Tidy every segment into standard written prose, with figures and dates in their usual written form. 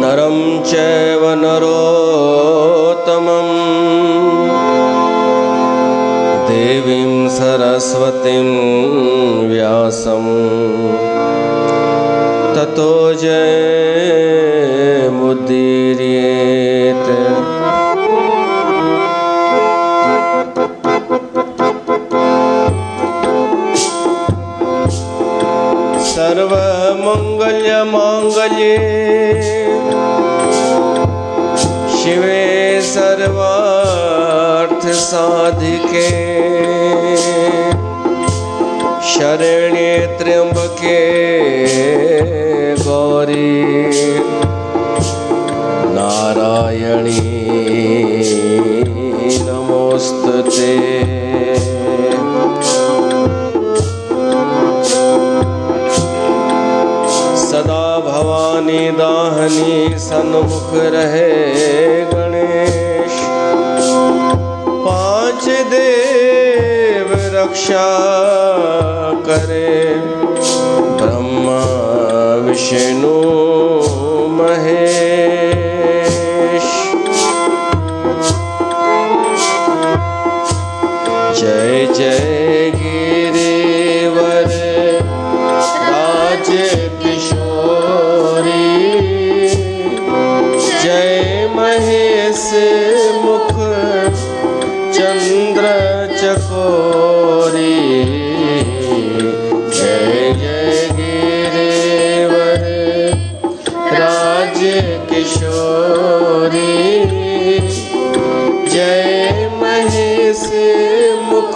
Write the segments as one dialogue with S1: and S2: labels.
S1: नरं चैव नरोत्तमं देवीं सरस्वतीं व्यासं ततो जयमुदीरयेत्। सर्वमंगल्यमांगल्ये शिवे सर्वार्थसाधिके शरण्ये त्र्यंबके गौरी नारायणी नमोस्तुते। सदा भवानी दाहनी सन्मुख रहे गणेश, पांच देव रक्षा करे ब्रह्मा विष्णु महेश। जय जय गिरिवर राज किशोरी, जय महेश मुख चंद्र चकोरी, जय जय गिरिवर राज किशोरी, जय महेश मुख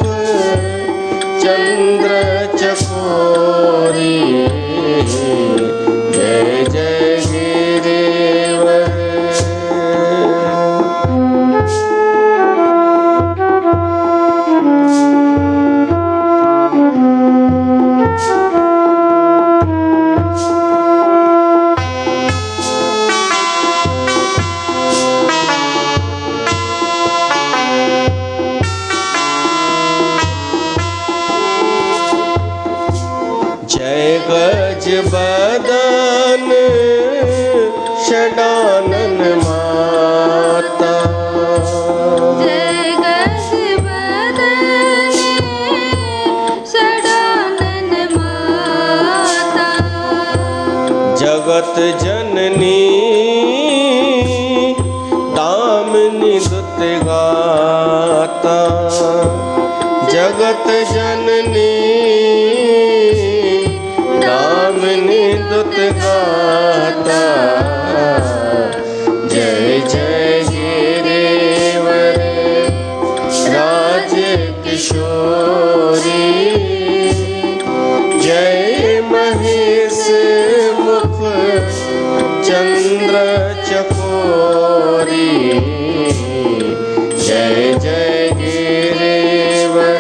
S1: चंद्र चकोरी, जय जय गिरिवर। जय गज बदन षडानन माता,
S2: जय गज बदन षडानन माता,
S1: जगत जननी दामिनी दुत गाता, जगत जननी दामिनी दुत गाता, जय जय गिरिवर राज किशोरी, जय महेश मुख चंद्र चकोरी, जय जय गिरिवर।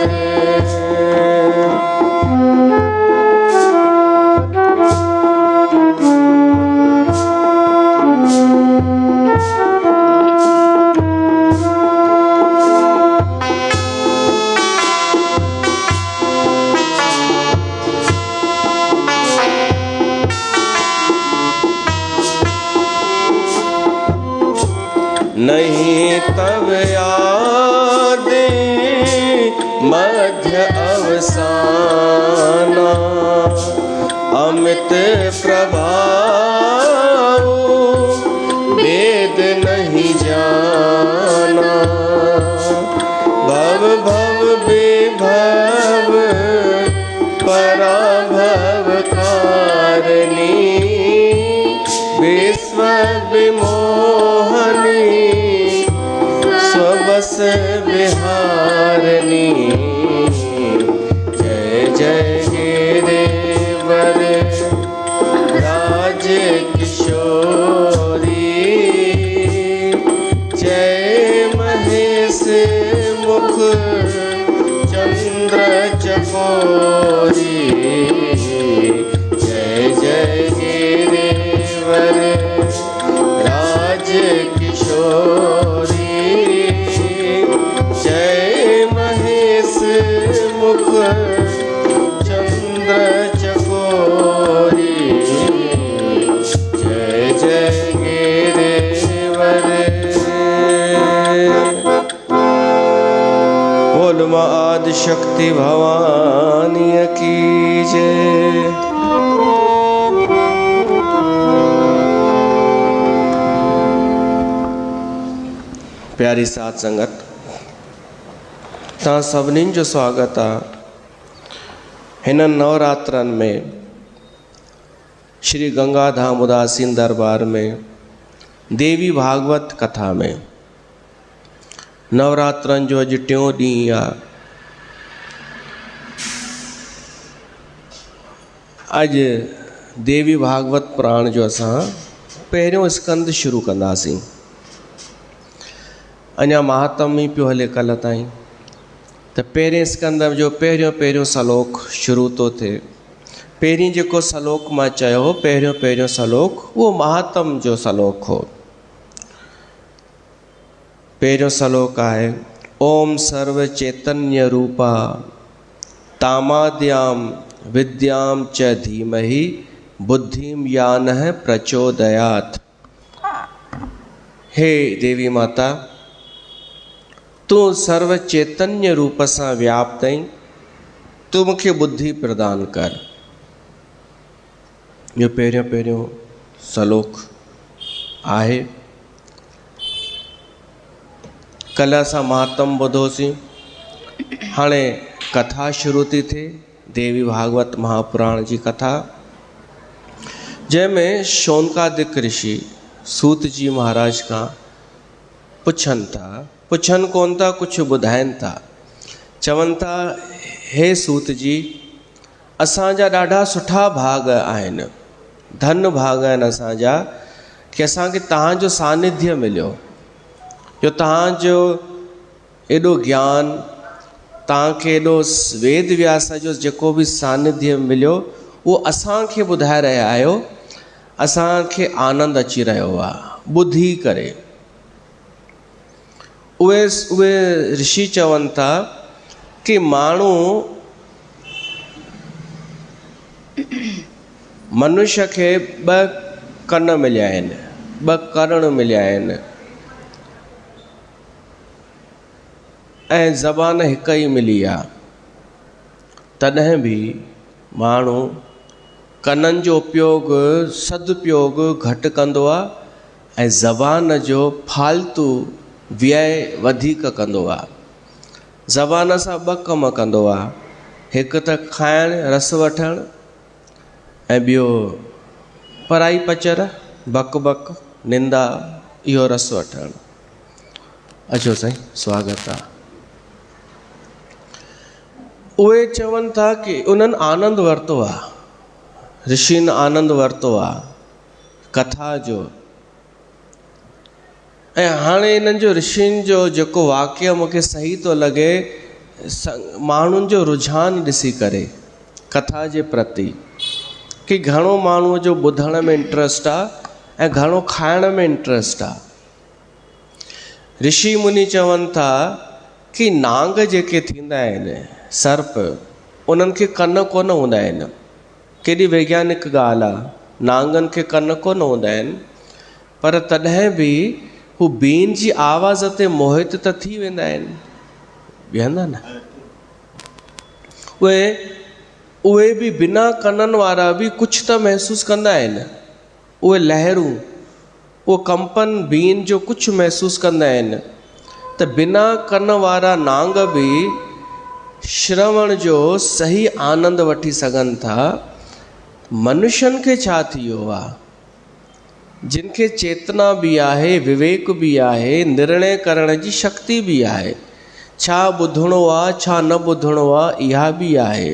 S1: नहीं तब आदि मध्य अवसाना, अमित प्रभाव वेद नहीं जाना, भव भव विभव पराभव कारिणी, विश्व विमोहनी स्वबस विहारिणी, जय जय गिरिवर राज किशोरी, जय महेश मुख चंद्र चकोरी, जय जय गिरिवर राज किशोरी, जय महेश सती भवानी की जय। प्यारी साथ संगत, तव्हां सभिनीनि जो स्वागत आहे हिन नवरात्रनि में श्री गंगाधाम उदासीन दरबार में देवी भागवत कथा में। नवरात्रनि जो अॼु टियों ॾींहुं आहे। अॼु देवी भागवत पुराण जो असां पहिरियों स्कंद शुरू कंदासीं। अञा महात्म ई पियो हले कल्ह ताईं, त पहिरें स्कंद जो पहिरियों सलोक शुरू थो थिए। पहिरीं जेको सलोक मां चयो, पहिरियों सलोक, उहो महात्म जो सलोक हो। पहिरियों सलोक आहे, ओम सर्व चैतन्य रूपा तामाद्याम विद्याम च धीमहि बुद्धिम यानः प्रचोदयात्। हे देवी माता, तू सर्व चैतन्य रूप सां व्याप्त आहीं, तू मूंखे बुद्धि प्रदान कर। जो पहिरियों सलोक आहे। कल्ह असां महात्म ॿुधोसीं, हाणे कथा शुरू थी थिए, देवी भागवत महापुराण जी कथा, जंहिंमें शौनकादिक ऋषि सूत जी महाराज खां पुछनि कोन था, कुझु ॿुधाइनि था। चवनि था, हे सूत जी, असांजा ॾाढा सुठा भाग आहिनि, धन भाग आहिनि असांजा, कि असांखे तव्हांजो सानिध्य मिलियो। जो तव्हांजो एॾो ज्ञान, तव्हांखे एॾो वेद व्यास जो जेको बि सानिध्य मिलियो, उहो असांखे ॿुधाए रहिया आहियो। असांखे आनंद अची रहियो आहे ॿुधी करे। उहे ऋषि चवनि था कि माण्हू मनुष्य खे ॿ कन मिलिया आहिनि, ॿ करण मिलिया आहिनि, ऐं ज़बान हिकु ई मिली आहे। तॾहिं बि माण्हू कननि जो उपयोग, सदुपयोग घटि कंदो आहे ऐं ज़बान जो फालतू व्यय वधीक कंदो आहे। ज़बान सां ॿ कम कंदो आहे, हिकु त खाइण, रस वठणु, ऐं ॿियो पराई पचर, बक निंदा, इहो रस वठणु। अचो साईं, स्वागत आहे। उहे चवनि था कि उन्हनि आनंद वरितो आहे, ऋषियुनि आनंद वरितो आहे कथा जो। ऐं हाणे इन्हनि जो ऋषियुनि जो जेको वाक्य मूंखे सही थो लॻे, माण्हुनि जो रुझान ॾिसी करे कथा जे प्रति, कि घणो माण्हूअ जो ॿुधण में इंट्रस्ट आहे ऐं घणो खाइण में इंट्रस्ट आहे। ऋषि मुनि चवनि था कि नांग जेके थींदा आहिनि, सर्प, उन्हनि खे कन कोन हूंदा आहिनि। केॾी वैज्ञानिक ॻाल्हि आहे, नांगनि खे कन कोन हूंदा आहिनि, पर तॾहिं बि हू बीन जी आवाज़ ते मोहित त थी वेंदा आहिनि, बीहंदा न। उहे बि बिना कननि वारा बि कुझु त महसूसु कंदा आहिनि। उहे लहरूं, उहो कंपन बीन जो कुझु महसूसु कंदा आहिनि। त बिना कन वारा नांग बि श्रवण जो सही आनंद वठी सघनि था। मनुष्यनि खे छा थी वियो आहे, जिन खे चेतना बि आहे, विवेक बि आहे, निर्णय करण जी शक्ति बि आहे, छा ॿुधणो आहे छा न ॿुधणो आहे इहा बि आहे।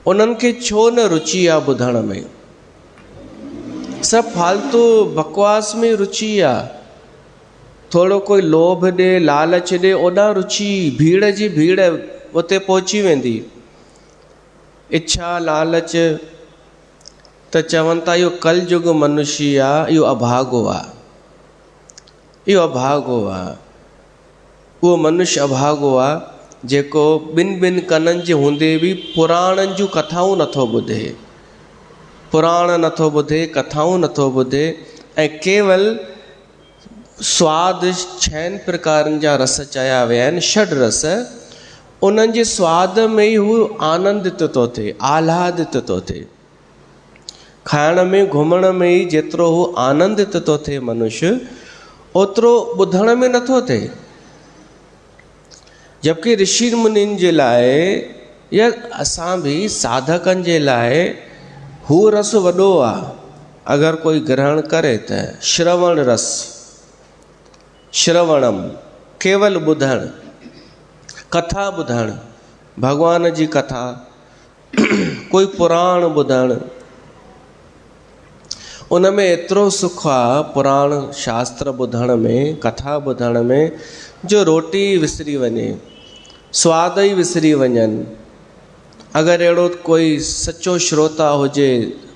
S1: उन्हनि खे छो न रुचि आहे ॿुधण में, सभु फालतू बकवास में रुचि आहे। थोरो कोई लोभ ॾे, लालच ॾे, ओॾा रुचि, भीड़ जी भीड़ उते पहुची वेंदी। इच्छा लालच, त चवनि था इहो कलयुग मनुष्य आहे, इहो अभागो आहे, इहो अभागो आहे। उहो मनुष्य अभागो आहे जेको ॿिनि कननि जे हूंदे बि पुराणनि जूं कथाऊं नथो ॿुधे, पुराण नथो ॿुधे, कथाऊं नथो ॿुधे, ऐं केवल स्वाद 6 प्रकारनि जा रस चया विया आहिनि, 6 रस, उन्हनि जे स्वाद में ई हू आनंदित थो थिए, आह्लादित थो थिए। खाइण में घुमण में ई जेतिरो हू आनंदित थो थिए मनुष्य, ओतिरो ॿुधण में नथो थिए। जबकि ऋषि मुनिनि जे लाइ या असां बि साधकनि जे लाइ हू रस वॾो आहे। अगरि कोई ग्रहण करे त श्रवण रस, श्रवणम केवल ॿुधणु, कथा ॿुधणु, भॻवान जी कथा, कोई पुराण ॿुधणु, उन में एतिरो सुख आहे पुराण शास्त्र ॿुधण में, कथा ॿुधण में, जो रोटी विसरी वञे, स्वाद ई विसरी वञनि। अगरि अहिड़ो कोई सचो श्रोता हुजे,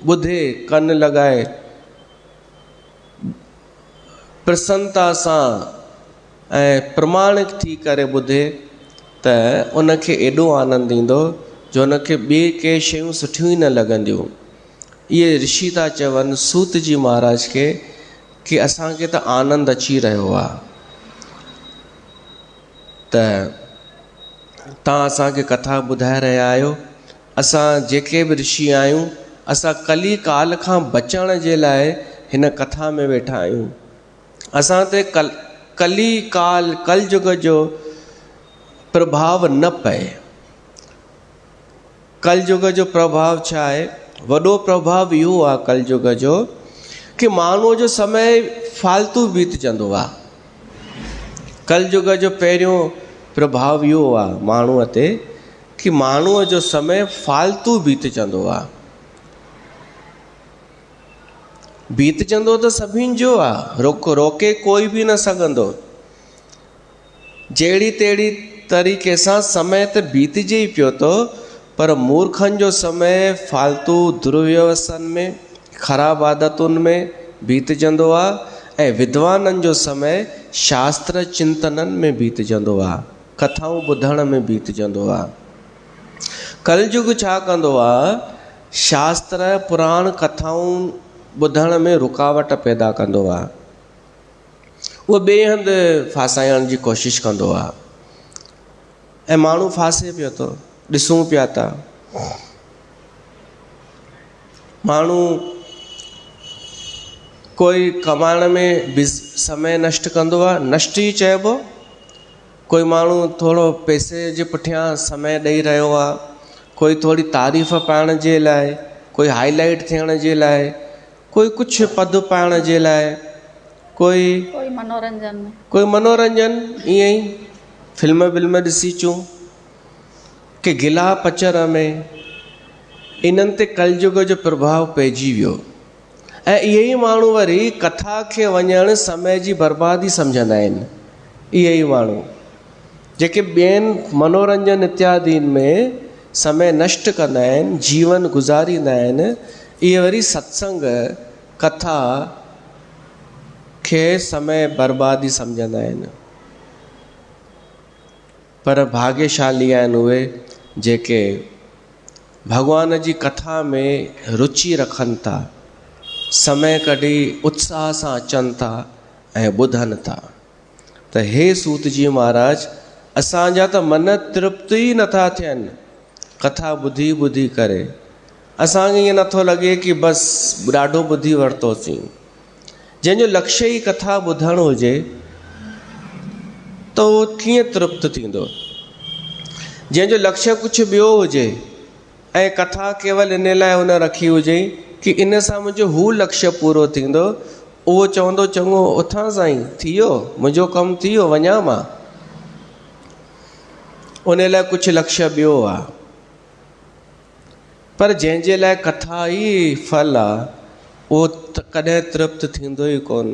S1: ॿुधे, कन लॻाए, प्रसन्नता सां ऐं प्रमाणिक थी करे ॿुधे, त उनखे एॾो आनंद ईंदो जो उनखे ॿिए के शयूं सुठियूं ई न लॻंदियूं। इहे ऋषि था चवनि सूत जी महाराज खे कि असांखे त आनंद अची रहियो आहे, त तव्हां असांखे कथा ॿुधाए रहिया आहियो। असां जेके बि ऋषि आहियूं, असां कली काल खां बचण जे लाइ हिन कथा में वेठा आहियूं। असां ते कली काल कलयुग जो प्रभाव न पए। कलयुग जो प्रभाव छा आहे? वॾो प्रभाव इहो आहे कलयुग जो कि माण्हूअ जो समय फालतू बीतजंदो आहे। कलयुग जो पहिरियों प्रभाव इहो आहे माण्हूअ ते कि माण्हूअ जो समय फालतू बीतजंदो आहे। बीतजंदो त सभिनि जो आहे, रोके कोई बि न सघंदो। जहिड़ी तहिड़ी तरीक़े सां समय त बीतजे ई पियो थो, पर मूर्खनि जो समय फालतू दुर्व्यसन में, ख़राब आदतुनि में बीतजंदो आहे, ऐं विद्वाननि जो समय शास्त्र चिंतननि में बीतजंदो आहे, कथाऊं ॿुधण में बीतजंदो आहे। कलयुग छा कंदो आहे? शास्त्र पुराण कथाऊं ॿुधण में रुकावट पैदा कंदो आहे। उहो ॿिए हंधि फासाइण जी कोशिशि कंदो आहे, ऐं माण्हू फासे पियो थो। ॾिसूं पिया था माण्हू कोई कमाइण में समय नष्ट कंदो आहे, नष्ट ई चइबो। कोई माण्हू थोरो पैसे जे पुठियां समय ॾेई रहियो आहे, कोई थोरी तारीफ़ पाइण जे लाइ, कोई हाईलाइट थियण जे लाइ, कोई कुझु पद पाइण जे लाइ, कोई मनोरंजन ईअं ई फिल्म विल्म ॾिसी अचूं कि गिला पचर में। इन्हनि ते कलयुग जो प्रभाव पइजी वियो, ऐं इहे ई माण्हू वरी कथा खे वञणु समय जी बर्बादी सम्झंदा आहिनि। इहे ई माण्हू जेके ॿियनि मनोरंजन इत्यादिन में समय नष्ट कंदा आहिनि, जीवन गुज़ारींदा आहिनि, इहे वरी सत्संग कथा खे समय बर्बादी सम्झंदा आहिनि। पर भाग्यशाली आहिनि उहे जेके भॻवान जी कथा में रुचि रखनि था, समय कढी उत्साह सां अचनि था ऐं ॿुधनि था। त हे सूत जी महाराज, असांजा त मन तृप्त ई नथा थियनि कथा ॿुधी ॿुधी करे। असांखे ईअं नथो लॻे कि बसि ॾाढो ॿुधी वरितोसीं। जंहिंजो लक्ष्य ई कथा ॿुधणु हुजे त उहो कीअं तृप्त थींदो? जंहिंजो लक्ष्य कुझु ॿियो हुजे ऐं कथा केवल इन लाइ हुन रखी हुजे कि इन सां मुंहिंजो हू लक्ष्य पूरो थींदो, उहो चवंदो चङो उथां साईं थी वियो, मुंहिंजो कमु थी वियो, वञा मां। उन लाइ कुझु लक्ष्य ॿियो आहे। पर जंहिंजे लाइ कथा ई फल आहे, उहो कॾहिं तृप्त थींदो ई कोन।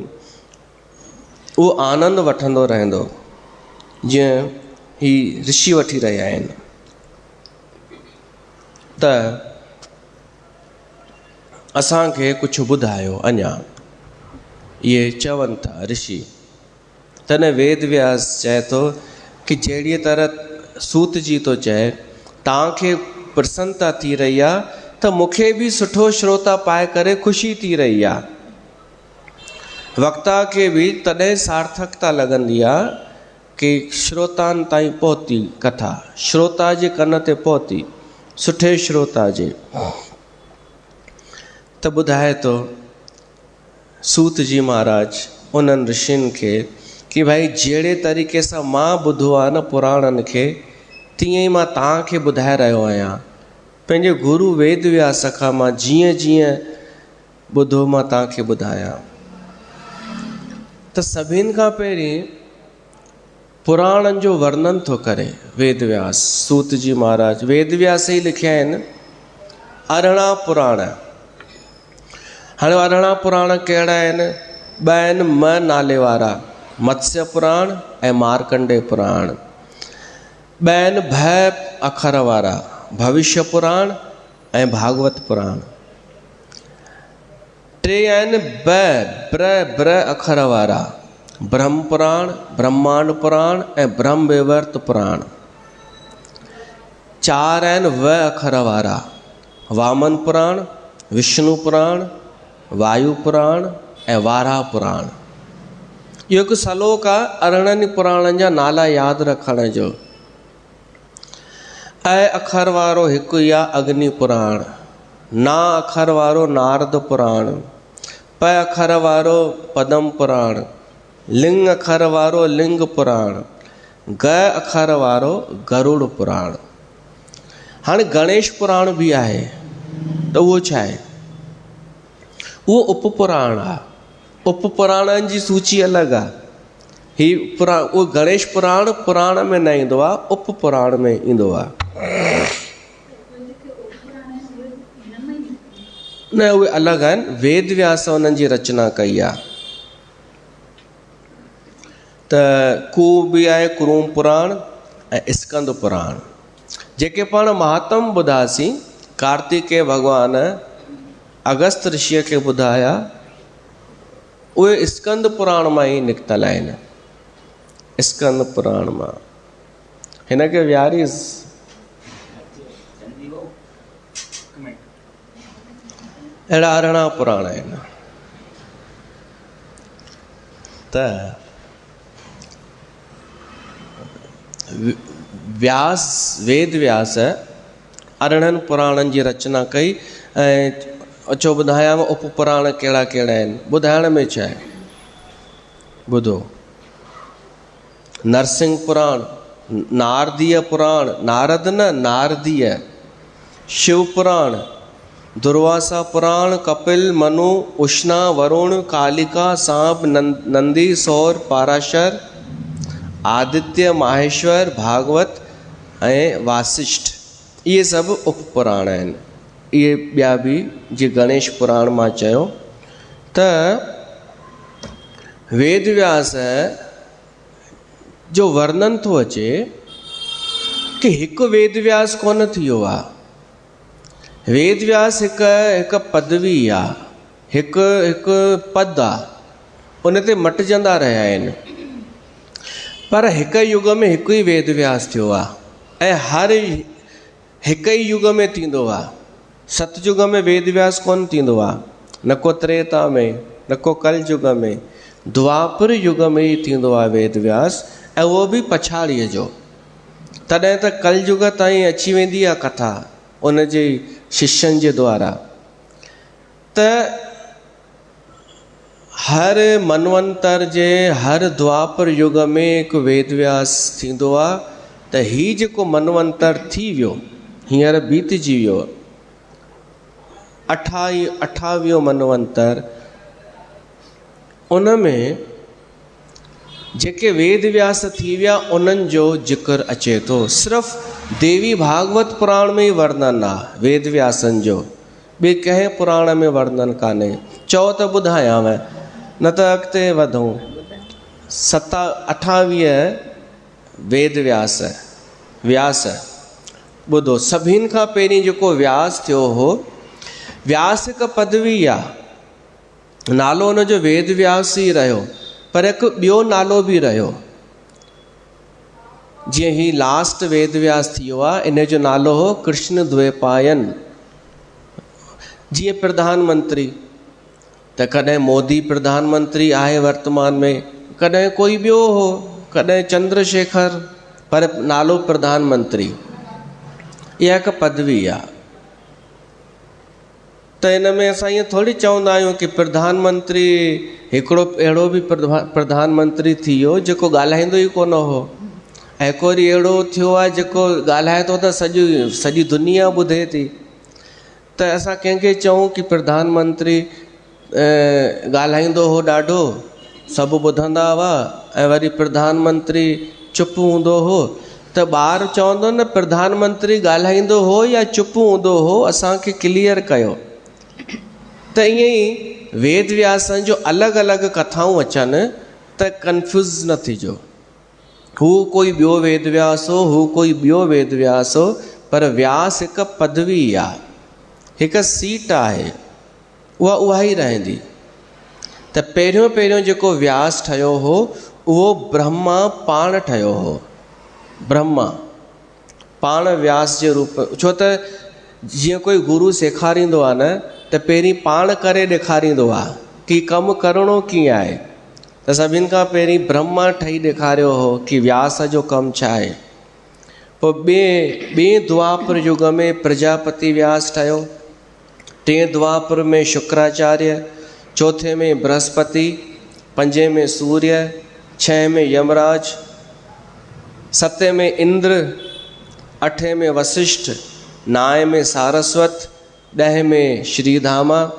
S1: उहो आनंद वठंदो रहंदो, जीअं ही ऋषि वठी रहिया आहिनि। त असांखे कुझु ॿुधायो अञा, इहे चवनि था ऋषि। तन वेद व्यास चए थो कि जहिड़ीअ तरह सूत जी थो चए, तव्हांखे प्रसन्नता थी रही आहे त मूंखे बि सुठो श्रोता पाए करे ख़ुशी थी रही आहे। वक्ता खे बि तॾहिं सार्थकता लॻंदी आहे कि श्रोतान ताईं पहुती कथा, श्रोता जे कन ते पहुती, सुठे श्रोता जे। त ॿुधाए थो सूत जी महाराज उन्हनि ऋषियुनि खे कि भाई जहिड़े तरीक़े सां मां ॿुधो आहे न पुराणनि खे, तीअं ई मां तव्हांखे ॿुधाए रहियो आहियां। पंहिंजे गुरु वेद व्यास खां मां जीअं जीअं ॿुधो मां तव्हांखे ॿुधायां। त सभिनि खां पहिरीं पुराणनि जो वर्णन थो करे वेद व्यास, सूत जी महाराज। वेद व्यास ई लिखिया आहिनि 18 पुराण। हाणे 18 पुराण कहिड़ा आहिनि? ॿ आहिनि म नाले वारा, मत्स्य पुराण ऐं मार्कंडे पुराण। ॿ आहिनि भ अखर वारा, भविष्य पुराण ऐं भागवत पुराण। टे आहिनि ब्र अखर वारा, ब्रह्म पुराण, ब्रह्मांड पुराण ऐं ब्रह्म विवर्त पुराण। 4 आहिनि व अखर वारा, वामन पुराण, विष्णु पुराण, वायु पुराण ऐं वाराह पुराण। इहो हिकु सलोक आहे 18 पुराणनि जा नाला यादि रखण जो। अ अखर वारो हिकु ई आहे अग्नि पुराण, ना अखर वारो नारद पुराण, प अखर वारो पदम पुराण, लिंग अखर वारो लिंग पुराण, ग अखर वारो गरुड़ पुराण। हाणे गणेश पुराण बि आहे, त उहो छा आहे? उहो उप पुराण आहे। उप पुराणनि जी सूची अलॻि आहे। ही पुराण, उहो गणेश पुराण पुराण में न ईंदो आहे, उप पुराण में ईंदो आहे। न, उहे अलॻि आहिनि। वेद व्यास उन्हनि जी रचना कई आहे। त कू बि आहे, कुरूम पुराण ऐं स्कंद पुराण। जेके पाण महात्म ॿुधासीं, कार्तिकेय भॻवान अगस्त ऋषिअ खे ॿुधाया, उहे स्कंद पुराण मां ई निकितल आहिनि। स्कंद पुराण मां हिन खे विहारीस। अहिड़ा 18 पुराण आहिनि। त व्यास, वेद व्यास 18 पुराणनि जी रचना कई। ऐं अचो ॿुधायांव उप पुराण कहिड़ा कहिड़ा आहिनि। ॿुधाइण में छा आहे, ॿुधो। नरसिंह पुराण, नारदीय पुराण, नारद न नारदीय। शिव पुराण, दुर्वासा पुराण, कपिल, मनु, उष्णा, वरुण, कालिका, सांप, नंदी, सौर, पाराशर, आदित्य, माहेश्वर, भागवत ऐं वासिष्ठ। इहे सभु उप पुराण आहिनि। इहे ॿिया बि जीअं गणेश पुराण मां चयो। त वेद व्यास जो वर्णन थो अचे कि हिकु वेद व्यास कोन थी वियो आहे। वेद व्यास हिकु पदवी आहे, हिकु पद आहे, उन ते मटिजंदा रहिया आहिनि। पर हिकु युग में हिकु ई वेद व्यास थियो आहे ऐं हर हिकु ई युग में थींदो आहे। सतयुग में वेद व्यास कोन थींदो आहे, न को त्रेता में, न को कल युग में। द्वापर युग में ई थींदो आहे वेद व्यास, ऐं उहो बि पछाड़ीअ जो। तॾहिं त कल युग ताईं अची वेंदी आहे कथा उन जे शिष्यनि जे द्वारा। त हर मनवंतर जे हर द्वापर युग में हिकु वेद व्यास थींदो आहे। त ही जेको मनवंतर थी वियो, हींअर बीतजी वियो, 28 मनवंतर, उन में जेके वेद व्यास थी विया उन्हनि जो जिक्र अचे थो। सिर्फ़ु देवी भागवत पुराण में ई वर्णन आहे वेद व्यासनि जो, ॿिए कंहिं पुराण में वर्णन कान्हे। चओ त ॿुधायांव, न त अॻिते वधूं। 28 वेद व्यास ॿुधो। सभिनि खां पहिरीं जेको व्यास थियो हो, व्यास हिकु पदवी आहे, नालो हुनजो वेद व्यास ई रहियो, पर हिकु ॿियो नालो बि रहियो। जीअं ही लास्ट वेद व्यास थी वियो आहे, इन जो नालो हो कृष्ण द्वैपायन। जीअं प्रधानमंत्री, त कॾहिं मोदी प्रधानमंत्री आहे वर्तमान में, कॾहिं कोई ॿियो हो, कॾहिं चंद्रशेखर, पर नालो प्रधानमंत्री। इहा हिकु पदवी आहे। त इन में असां ईअं थोरी चवंदा आहियूं कि प्रधानमंत्री हिकिड़ो अहिड़ो बि प्रधानमंत्री थी वियो जेको ॻाल्हाईंदो ई कोन हो, ऐं हिकु वरी अहिड़ो थियो आहे जेको ॻाल्हाए थो त सॼी दुनिया ॿुधे थी। त असां कंहिंखे चऊं कि प्रधानमंत्री ॻाल्हाईंदो हो ॾाढो, सभु ॿुधंदा हुआ, ऐं वरी प्रधानमंत्री चुप हूंदो हो, त ॿार चवंदो न प्रधानमंत्री ॻाल्हाईंदो हो या चुप हूंदो हो, असांखे क्लियर कयो। त ईअं ई वेद व्यासन जो अलॻि अलॻि कथाऊं अचनि त कंफ्यूज़ न थिजो। हू कोई ॿियो वेद व्यास हो, हू कोई ॿियो वेद व्यास हो, पर व्यास हिकु पदवी आहे, हिकु सीट आहे, उहा ई रहंदी। त पहिरियों जेको व्यास ठहियो हो उहो ब्रह्मा पाण ठहियो हो। ब्रह्मा पाण व्यास जे रूप, छो त जीअं कोई गुरु सेखारींदो आहे न त पहिरीं पाण करे ॾेखारींदो आहे कि कमु करिणो कीअं आहे। त सभिनि खां पहिरीं ब्रह्मा ठही ॾेखारियो हो कि व्यास जो कमु छा आहे। पोइ ॿिए द्वापर युग में प्रजापति व्यास ठहियो, टे द्वापर में शुक्राचार्य, चौथे में बृहस्पति, पंजे में सूर्य, छह में यमराज, सते में इंद्र, अठे में वशिष्ठ, नाए में सारस्वत, ॾह में श्रीधामा,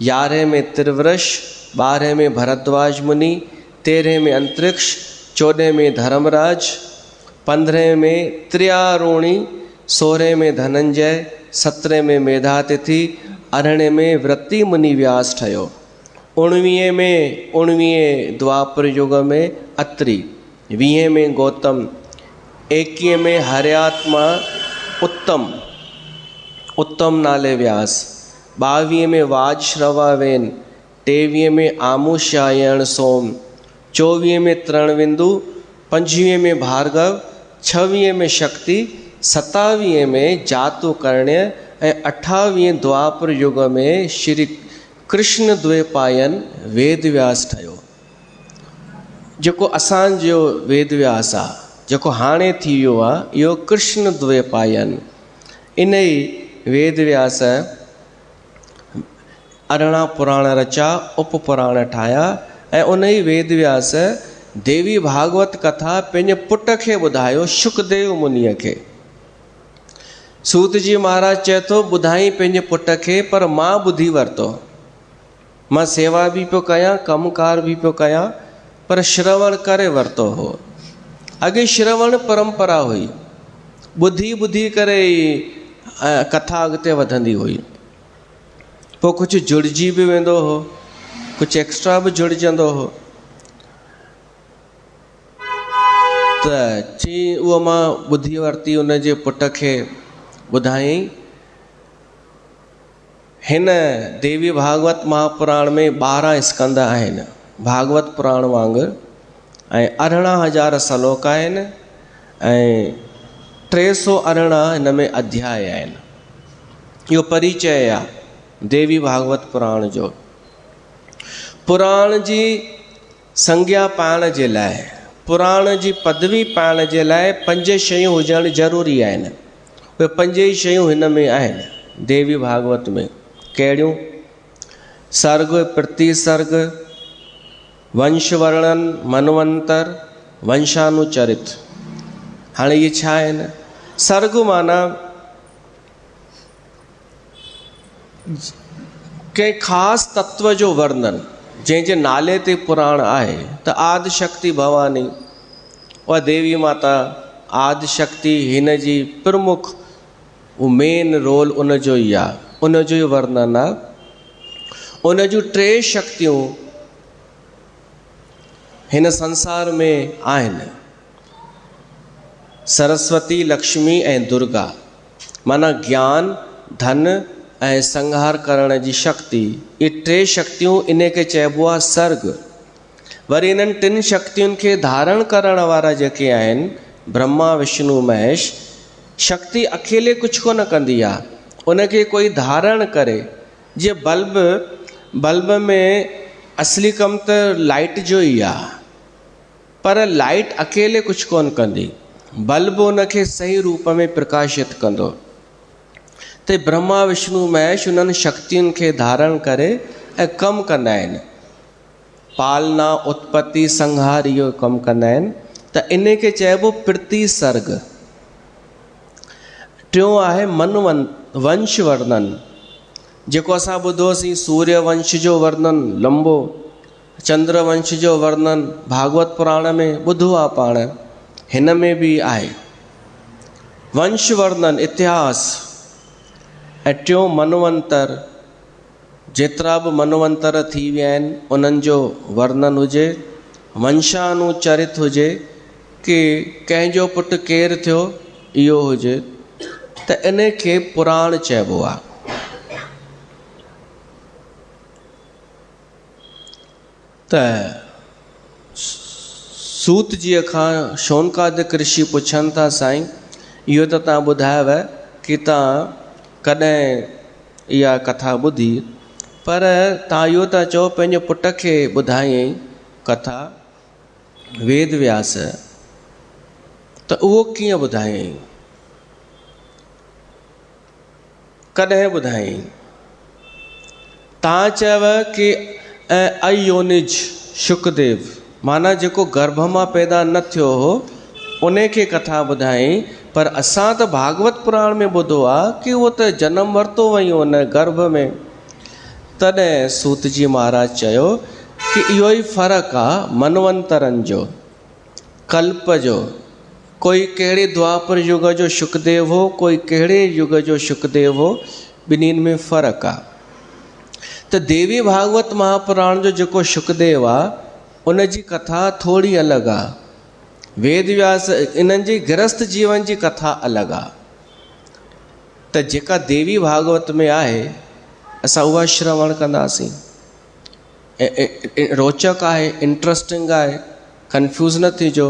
S1: 11 में त्रिवृष, 12 में भरद्वाज मुनि, 13 में अंतरिक्ष, 14 में धर्मराज, 15 में त्रियारोणी, 16 में धनंजय, 17 में मेधातिथि, 18 में वृत्ति मुनि व्यास ठहियो। 19 द्वापर युग में अत्रि, 20 में गौतम, 21 में हरयात्मा उत्तम नाले व्यास, 22 में वाजश्रवावेन, 23 में आमुष्यायण सोम, 24 में तृणविंदु, 25 में भार्गव, 26 में शक्ति, 27 में जातुकर्ण्य ऐं 28 द्वापर युग में श्री कृष्ण द्वैपायन वेद व्यास ठहियो। जेको असांजो वेद व्यास आहे, जेको हाणे थी वियो आहे, इहो कृष्ण द्वैपायन। इन ई वेद व्यास 18 पुराण रचा, उप पुराण ठाहिया, ऐं उन ई वेद व्यास देवी भागवत कथा पंहिंजे पुट खे ॿुधायो, शुकदेव मुनीअ खे। सूत जी महाराज चए थो ॿुधाई पंहिंजे पुट खे, पर मां ॿुधी वरितो, मां सेवा बि पियो कयां, कमुकार बि पियो कयां, पर श्रवण करे वरितो हो। अॻे श्रवण परंपरा हुई, ॿुधी करे कथा अॻिते वधंदी हुई। पोइ कुझु जुड़िजी बि वेंदो हो, कुझु एक्स्ट्रा बि जुड़जंदो हो। त चई उहो मां ॿुधी वरिती, उन जे पुट खे ॿुधाई। हिन देवी भागवत महापुराण में 12 स्कंद आहिनि, भागवत पुराण वांगुरु, ऐं 18,000 श्लोक आहिनि, ऐं 318 हिन में अध्याय आहिनि। इहो परिचय आहे देवी भागवत पुराण जो। पुराण जी संज्ञा पाइण जे लाइ, पुराण जी पदवी पाइण जे लाइ 5 शयूं हुजणु ज़रूरी आहिनि। उहे 5 ई शयूं हिन में आहिनि देवी भागवत में। कहिड़ियूं? सर्ग, प्रतिसर्ग, वंश वर्णन, मनवंतर, वंशानुचरित। हाणे इहे छा आहिनि? सर्ग माना कंहिं ख़ासि तत्व जो वर्णन, जंहिंजे नाले ते पुराण आहे। त आदिशक्ति भवानी, उहा देवी माता आदिशक्ति, हिन जी प्रमुख मेन रोल उन जो ई आहे, उन जो ई वर्णन आहे। उन जूं 3 शक्तियूं हिन संसार में आहिनि, सरस्वती, लक्ष्मी ऐं दुर्गा। माना ज्ञान, धन ऐं संहार करण जी शक्ति। ये 3 शक्तियूं, इन खे चइबो आहे सर्ग। वरी इन्हनि 3 शक्तियुनि खे धारण करण वारा जेके आहिनि, ब्रह्मा, विष्णु, महेश, शक्ति अकेले कुझु कोन कंदी आहे, उनखे कोई धारण करे। जीअं बल्ब में असली कमु त लाइट जो ई आहे, पर लाइट अकेले कुछ कोन कंदी, बल्ब उनखे सही रूप में प्रकाशित कंदो। ते ब्रह्मा विष्णु महेश उन्हनि शक्तियुनि खे धारण करे ऐं कमु कंदा आहिनि, पालना उत्पत्ति संहार इहो कमु कंदा आहिनि। त इन खे चइबो प्रति सर्ग। टियों आहे वंश वर्णन, जेको असां ॿुधोसीं सूर्य वंश जो वर्णन लंबो, चंद्र वंश जो वर्णन भागवत पुराण में ॿुधो आहे पाण, हिन में बि आहे वंश वर्णन इतिहास। ऐं टियों मनवंतर, जेतिरा बि मनवंतर थी विया आहिनि उन्हनि जो वर्णन हुजे, वंशानुचरित हुजे कि कंहिंजो पुटु केरु थियो इहो हुजे, त इन खे पुराण चइबो आहे। त सूत जीअ खां शौनकादिक ऋषि पुछनि था, साईं इहो त तव्हां ॿुधायव कि तव्हां कॾहिं इहा कथा ॿुधी, पर तव्हां इहो था चओ पंहिंजे पुट खे ॿुधायईं कथा वेद व्यास, त उहो कीअं ॿुधायईं, कॾहिं ॿुधायईं? तव्हां चयव कि अयोनिज शुकदेव, माना जेको गर्भ मां पैदा न थियो हो उन खे कथा ॿुधायईं, पर असां त भागवत पुराण में ॿुधो आहे कि उहो त जनम वरितो वई उन गर्भ में। तॾहिं सूत जी महाराज चयो कि इहो ई फ़र्क़ु आहे मनवंतरनि जो, कल्प जो। कोई कहिड़े द्वापर युग जो शुकदेव हो, कोई कहिड़े युग जो शुकदेव हो, ॿिन्हिनि में फ़र्क़ु आहे। त देवी भागवत महापुराण जो जेको शुकदेव आहे उन जी कथा थोरी अलॻि आहे, वेद व्यास इन्हनि जी गृहस्थ जीवन जी कथा अलॻि आहे। त जेका देवी भागवत में आहे असां उहा श्रवण कंदासीं। रोचक आहे, इंट्रस्टिंग आहे, कंफ्यूज़ न थिजो।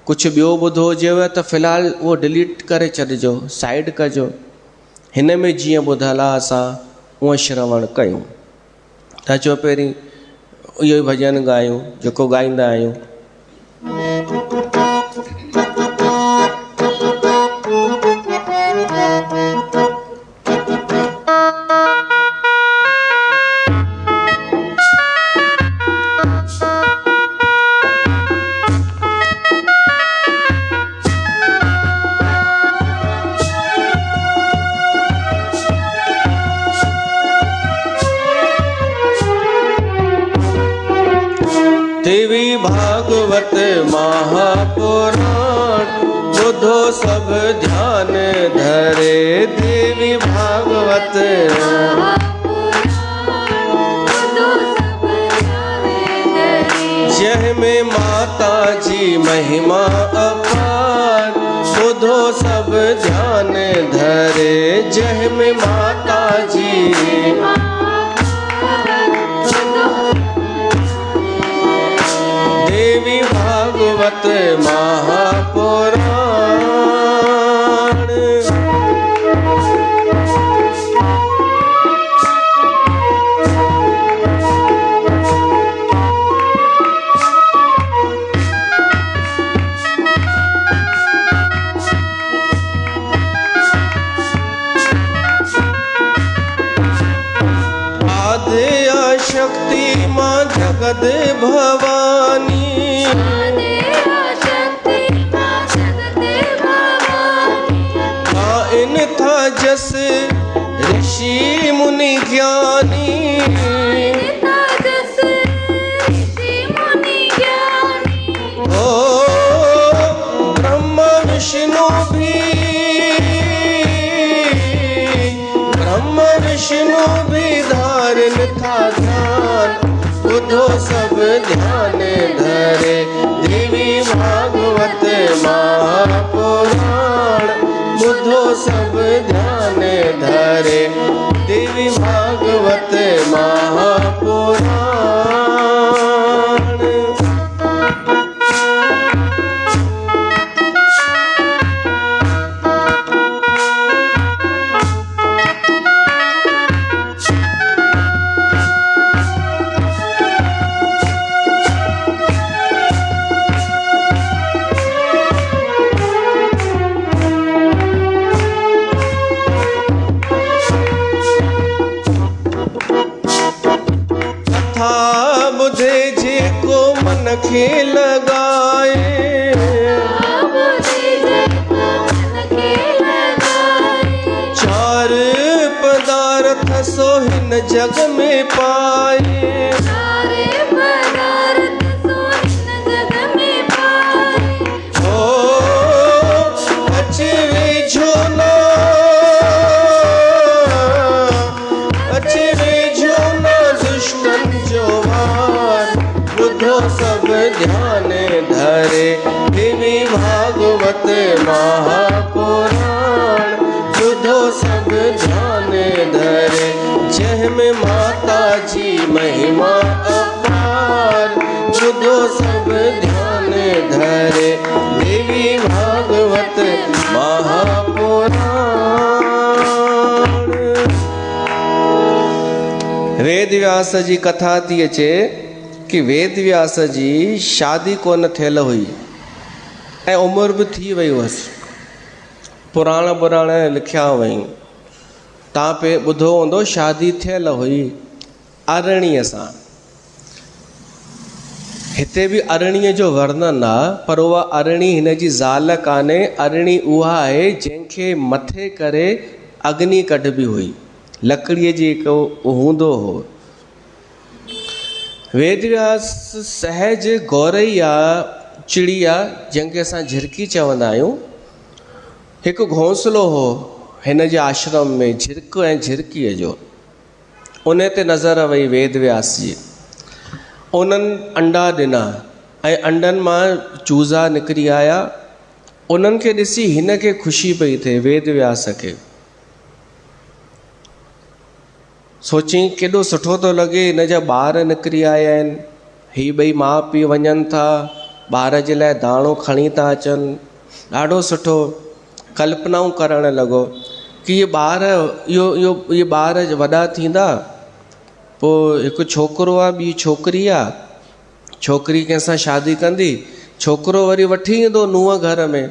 S1: कुझु ॿियो ॿुधो हुजेव त फ़िलहालु उहो डिलीट करे छॾिजो, साइड कजो। हिन में जीअं ॿुधल आहे असां उहो श्रवण कयूं। त अचो पहिरीं इहो ई भॼन ॻायूं जेको ॻाईंदा आहियूं। देवी भागवत महापुराण बुधो सब ध्यान धरे। देवी भागवत जह में माता जी महिमा अपार, बुधो सब ध्यान धरे। जह में माता जी देवी भागवत महापुराण। आद्या शक्ति माँ जगद भवानी, इन था जस ऋषि मुनि ज्ञानी। ओ ब्रह्मा विष्णु भी धारण था ध्यान, बुधो सब ध्यान धरे। देवी भागवत महापुराण बुधो सब ध्यान धरे। देवी भागवत महापुराण। मन खे लॻाए।
S2: बुद्धि जेको मन खे लॻाए।
S1: चार पदार्थ सो हिन जग में पाए।
S2: सारे पदार्थ सो हिन जग में पाए।
S1: ओ अच वेझो न, अच वेझो न दुष्टन जो वार। ॿुधो सभु ध्यान धरे देवी भागवत महापुराण। ॿुधो सभु ध्यान धरे जंहिंमें माता जी महिमा अपार। ॿुधो सभु ध्यान धरे देवी भागवत महापुराण। वेद व्यास जी कथा थी अचे कि वेद व्यास जी शादी कोन थियल हुई ऐं उमिरि बि थी वई हुअसि। पुराण पुराण लिखिया हुअईं। तव्हां पे ॿुधो हूंदो शादी थियल हुई अरणीअ सां। हिते बि अरणीअ जो वर्णन आहे, पर उहा अरणी हिन जी ज़ाल कान्हे। अरणी उहा आहे जंहिंखे मथे करे अग्नि कढबी हुई, लकड़ीअ जी हिकु हूंदो हो। वेदव्यास सहज गौरई आहे, चिड़िया जंहिंखे असां झिरकी चवंदा आहियूं। हिकु घोंसलो हो हिन जे आश्रम में, झिरक ऐं झिरकीअ जो। उन ते नज़र वई वेदव्यास जी। उन्हनि अंडा ॾिना ऐं अंडनि मां चूज़ा निकिरी आया। उन्हनि खे ॾिसी हिन खे ख़ुशी पई थिए वेदव्यास खे। सोची केॾो सुठो थो लॻे, हिन जा ॿार निकिरी आया आहिनि। हीअ ॿई माउ पीउ वञनि था, ॿार जे लाइ दाणो खणी था अचनि। ॾाढो सुठो। कल्पनाऊं करणु लॻो कि इहे ॿार इहे ॿार वॾा थींदा, पोइ हिकु छोकिरो आहे, ॿी छोकिरी आहे। छोकिरी कंहिंसां शादी कंदी, छोकिरो वरी वठी ईंदो नुंहुं घर में।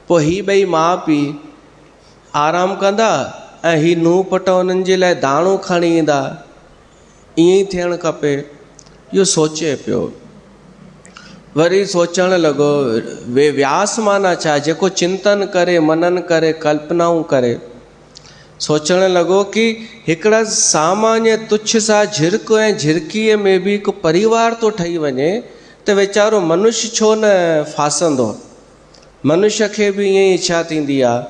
S1: पोइ हीअ ॿई माउ पीउ आराम कंदा ऐं हीअ नुंहुं पुटु उन्हनि जे लाइ दाणो खणी ईंदा। ईअं ई थियणु खपे। इहो सोचे पियो। वरी सोचणु लॻो व्यास माना छा, जेको चिंतन करे, मनन करे, कल्पनाऊं करे। सोचणु लॻो कि हिकिड़ा सामान्य तुच्छ सा झिरक ऐं झिरकीअ में बि हिकु परिवार थो ठही वञे त वीचारो मनुष्य छो न फासंदो। मनुष्य खे बि ईअं ई इच्छा थींदी आहे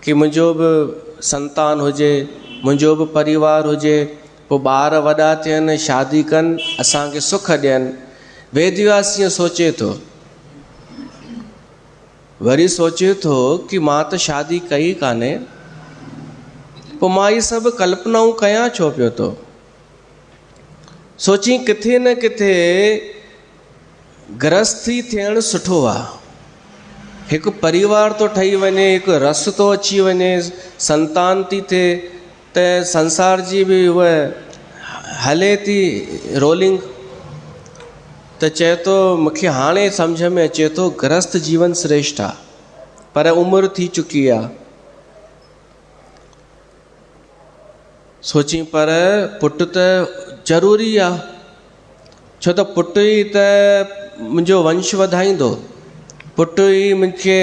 S1: कि मुंहिंजो बि संतान हुजे, मुंहिंजो बि परिवार हुजे। पोइ ॿार वॾा थियनि, शादी कनि, असांखे सुख ॾियनि। वेदव्यास ईअं सोचे थो। वरी सोचे थो कि मां त शादी कई कान्हे, पोइ मां इहे सभु कल्पनाऊं कयां छो पियो थो। सोची किथे न किथे गृहस्थी थियणु सुठो आहे। हिकु परिवार थो ठही वञे, हिकु रस थो अची वञे, संतान थी थिए, त संसार जी बि उहा हले थी रोलिंग। त चए थो मूंखे हाणे सम्झ में अचे थो गृहस्थ जीवन श्रेष्ठ आहे, पर उमिरि थी चुकी आहे। सोची पर पुटु त ज़रूरी आहे, छो त पुटु ई त मुंहिंजो वंश वधाईंदो, पुटु ई मूंखे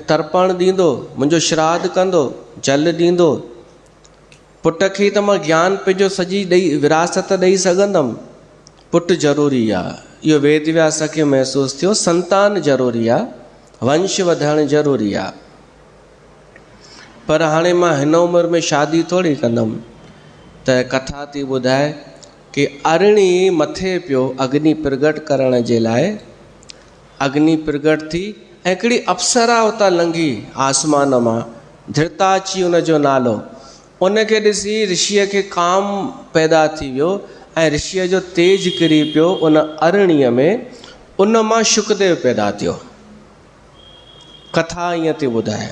S1: तर्पण ॾींदो, मुंहिंजो श्राद्ध कंदो, जल ॾींदो। पुट खे त मां ज्ञान पंहिंजो सॼी विरासत ॾेई सघंदमि। पुटु ज़रूरी आहे। इहो वेदव्यास खे महसूसु थियो। संतान ज़रूरी आहे, वंश वधणु ज़रूरी आहे। पर हाणे मां हिन उमिरि में शादी थोरी कंदमि। त कथा थी ॿुधाए कि अरणी मथे पियो अग्नि प्रगट करण जे लाइ। अग्नि प्रगट थी ऐं हिकिड़ी अप्सरा उतां लंघी आसमान मां, धृताची उनजो नालो। उनखे ॾिसी ऋषिअ खे काम पैदा थी वियो ऐं ऋषिअ जो तेज किरी पियो उन अरणीअ में। उन मां शुकदेव पैदा थियो। कथा ईअं थी ॿुधाए।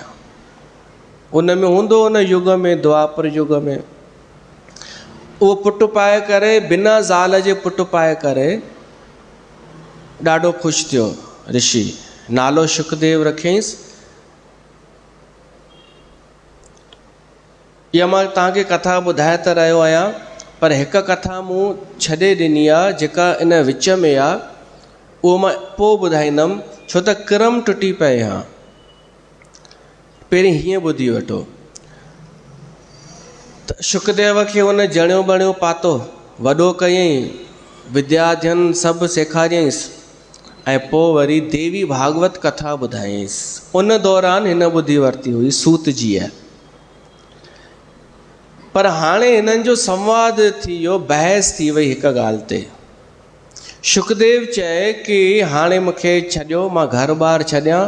S1: उन में हूंदो उन युग में, द्वापर युग में, उहो पुटु पाए करे, बिना ज़ाल जे पुटु पाए करे ॾाढो ख़ुशि थियो ऋषि। नालो शुकदेव रखियईंसि। इहा मां तव्हांखे कथा ॿुधाए त रहियो आहियां, पर हिकु कथा मूं छॾे ॾिनी आहे जेका इन विच में आहे। उहो मां पोइ ॿुधाईंदुमि, छो त क्रम टुटी पए हा। पहिरीं हीअं ॿुधी वठो त शुकदेव खे हुन जणियो बणियो पातो, वॾो कयईं, विद्याध्यन सभु सेखारियईंसि, ऐं पोइ वरी देवी भागवत कथा ॿुधायईंसि। उन दौरान हिन ॿुधी वरिती हुई सूत जीअ। पर हाणे हिननि जो संवाद थी वियो, बहस थी वई हिकु ॻाल्हि ते। शुकदेव चए कि हाणे मूंखे छॾियो, मां घर ॿार छॾियां,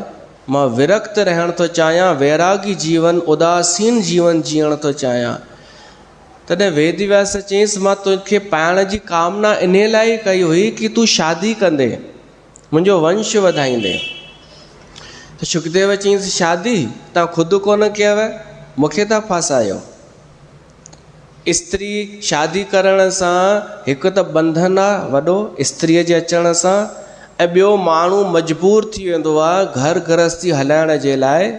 S1: मां विरक्त रहण थो चाहियां, वैरागी जीवन, उदासीन जीवन जीअण थो चाहियां। तॾहिं वेदव्यास चयईंसि, मां तोखे पाइण जी कामना इन लाइ कई हुई कि तूं शादी कंदे, मुंहिंजो वंश वधाईंदे। त शुकदेव चयईंसि, शादी तव्हां ख़ुदि कोन कयव, मूंखे था फासायो। स्त्री शादी करण सां हिकु त बंधन आहे वॾो स्त्रीअ जे अचण सां, ऐं ॿियो माण्हू मजबूर थी वेंदो आहे घर गृहस्थी हलाइण जे लाइ,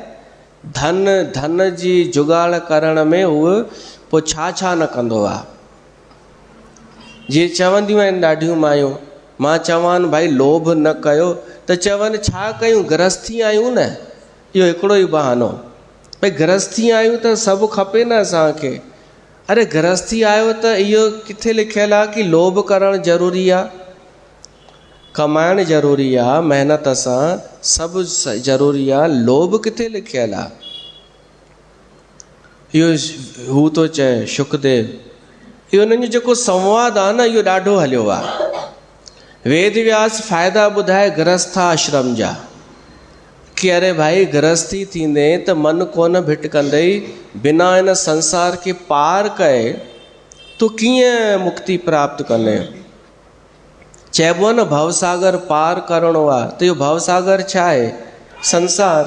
S1: धन जी जुगाड़ करण में उहो पोइ छा न कंदो आहे। जीअं चवंदियूं आहिनि ॾाढियूं मायूं, मां चवां भाई लोभ न कयो, त चवनि छा कयूं, गृहस्थी आहियूं न। इहो हिकिड़ो ई बहानो, भई गृहस्थी आहियूं त सभु खपे न असांखे। अरे गृहस्थी आहियो त इहो किथे लिखियलु आहे कि लोभ करणु ज़रूरी आहे, कमाइणु ज़रूरी आहे, महिनत सां सभु ज़रूरी आहे, लोभ किथे लिखियलु आहे। इहो हू थो चए शुकदेव। इहो उन्हनि जो जेको संवाद आहे न, इहो ॾाढो हलियो आहे। वेदव्यास फ़ाइदा ॿुधाए गृहस्थाश्रम जा, कि अरे भाई गृहस्थी थींदे त मन कोन भिटकंदई, बिना इन संसार खे पार कए तूं कीअं मुक्ति प्राप्त कंदे। चइबो आहे न भवसागर पार करिणो आहे, त इहो भवसागर छा आहे, संसार।